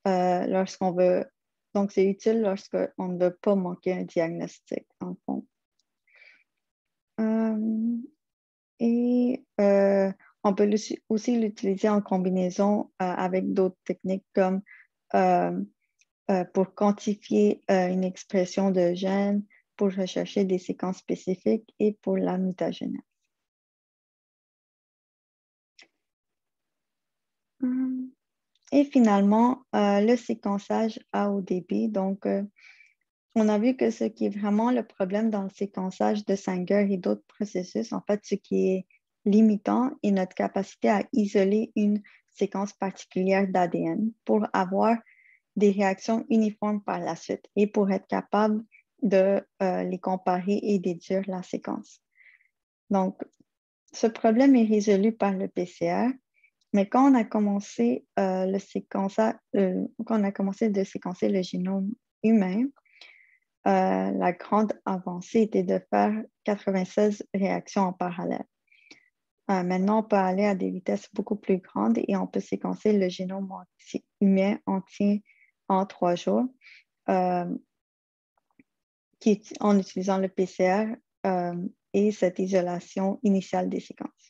lorsqu'on veut Donc, c'est utile lorsqu'on ne veut pas manquer un diagnostic, en fond. Et on peut aussi l'utiliser en combinaison avec d'autres techniques comme pour quantifier une expression de gène, pour rechercher des séquences spécifiques et pour la mutagénèse. Et finalement, le séquençage à haut débit. Donc, on a vu que ce qui est vraiment le problème dans le séquençage de Sanger et d'autres processus, en fait, ce qui est limitant est notre capacité à isoler une séquence particulière d'ADN pour avoir des réactions uniformes par la suite et pour être capable de les comparer et déduire la séquence. Donc, ce problème est résolu par le PCR, mais quand on a commencé de séquencer le génome humain, la grande avancée était de faire 96 réactions en parallèle. Maintenant, on peut aller à des vitesses beaucoup plus grandes et on peut séquencer le génome humain entier en 3 jours en utilisant le PCR et cette isolation initiale des séquences.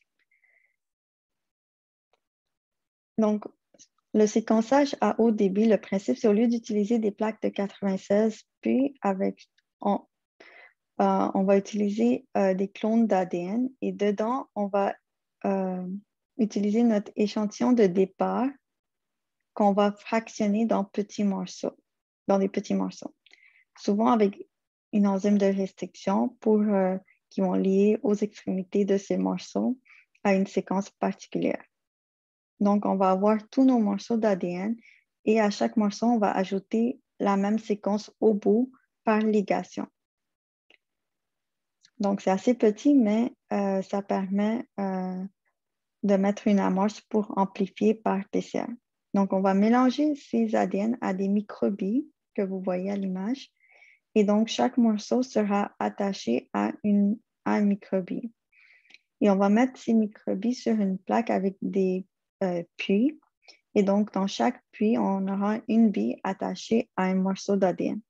Donc, le séquençage à haut débit, le principe, c'est au lieu d'utiliser des plaques de 96, puis on va utiliser des clones d'ADN et dedans, on va utiliser notre échantillon de départ qu'on va fractionner dans des petits morceaux, souvent avec une enzyme de restriction qui vont lier aux extrémités de ces morceaux à une séquence particulière. Donc, on va avoir tous nos morceaux d'ADN et à chaque morceau, on va ajouter la même séquence au bout par ligation. Donc, c'est assez petit, mais ça permet de mettre une amorce pour amplifier par PCR. Donc, on va mélanger ces ADN à des microbilles que vous voyez à l'image. Et donc, chaque morceau sera attaché à un microbille. Et on va mettre ces microbilles sur une plaque avec des puits. Et donc, dans chaque puits, on aura une bille attachée à un morceau d'ADN.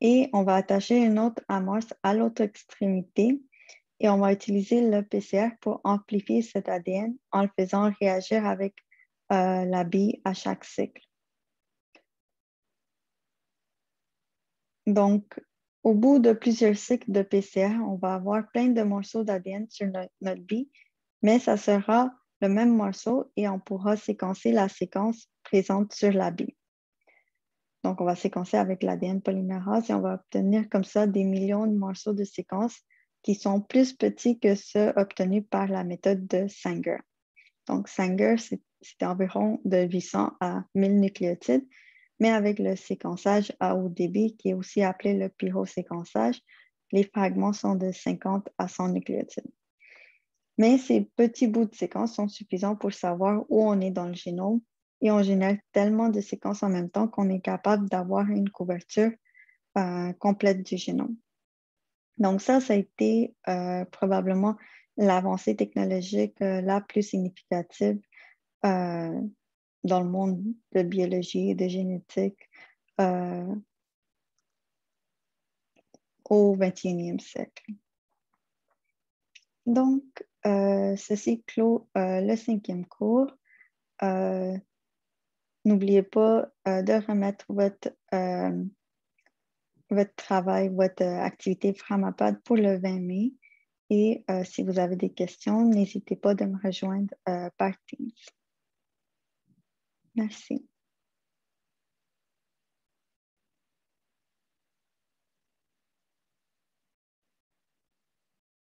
Et on va attacher une autre amorce à l'autre extrémité et on va utiliser le PCR pour amplifier cet ADN en le faisant réagir avec la bille à chaque cycle. Donc, au bout de plusieurs cycles de PCR, on va avoir plein de morceaux d'ADN sur notre bille, mais ça sera le même morceau et on pourra séquencer la séquence présente sur la bille. Donc, on va séquencer avec l'ADN polymérase et on va obtenir comme ça des millions de morceaux de séquences qui sont plus petits que ceux obtenus par la méthode de Sanger. Donc, Sanger, c'était environ de 800 à 1000 nucléotides, mais avec le séquençage à haut débit, qui est aussi appelé le pyroséquençage, les fragments sont de 50 à 100 nucléotides. Mais ces petits bouts de séquences sont suffisants pour savoir où on est dans le génome et on génère tellement de séquences en même temps qu'on est capable d'avoir une couverture complète du génome. Donc ça a été probablement l'avancée technologique la plus significative dans le monde de biologie et de génétique au 21e siècle. Donc, ceci clôt le 5e cours. N'oubliez pas de remettre votre travail, votre activité Frammapad pour le 20 mai. Et si vous avez des questions, n'hésitez pas de me rejoindre par Teams. Merci.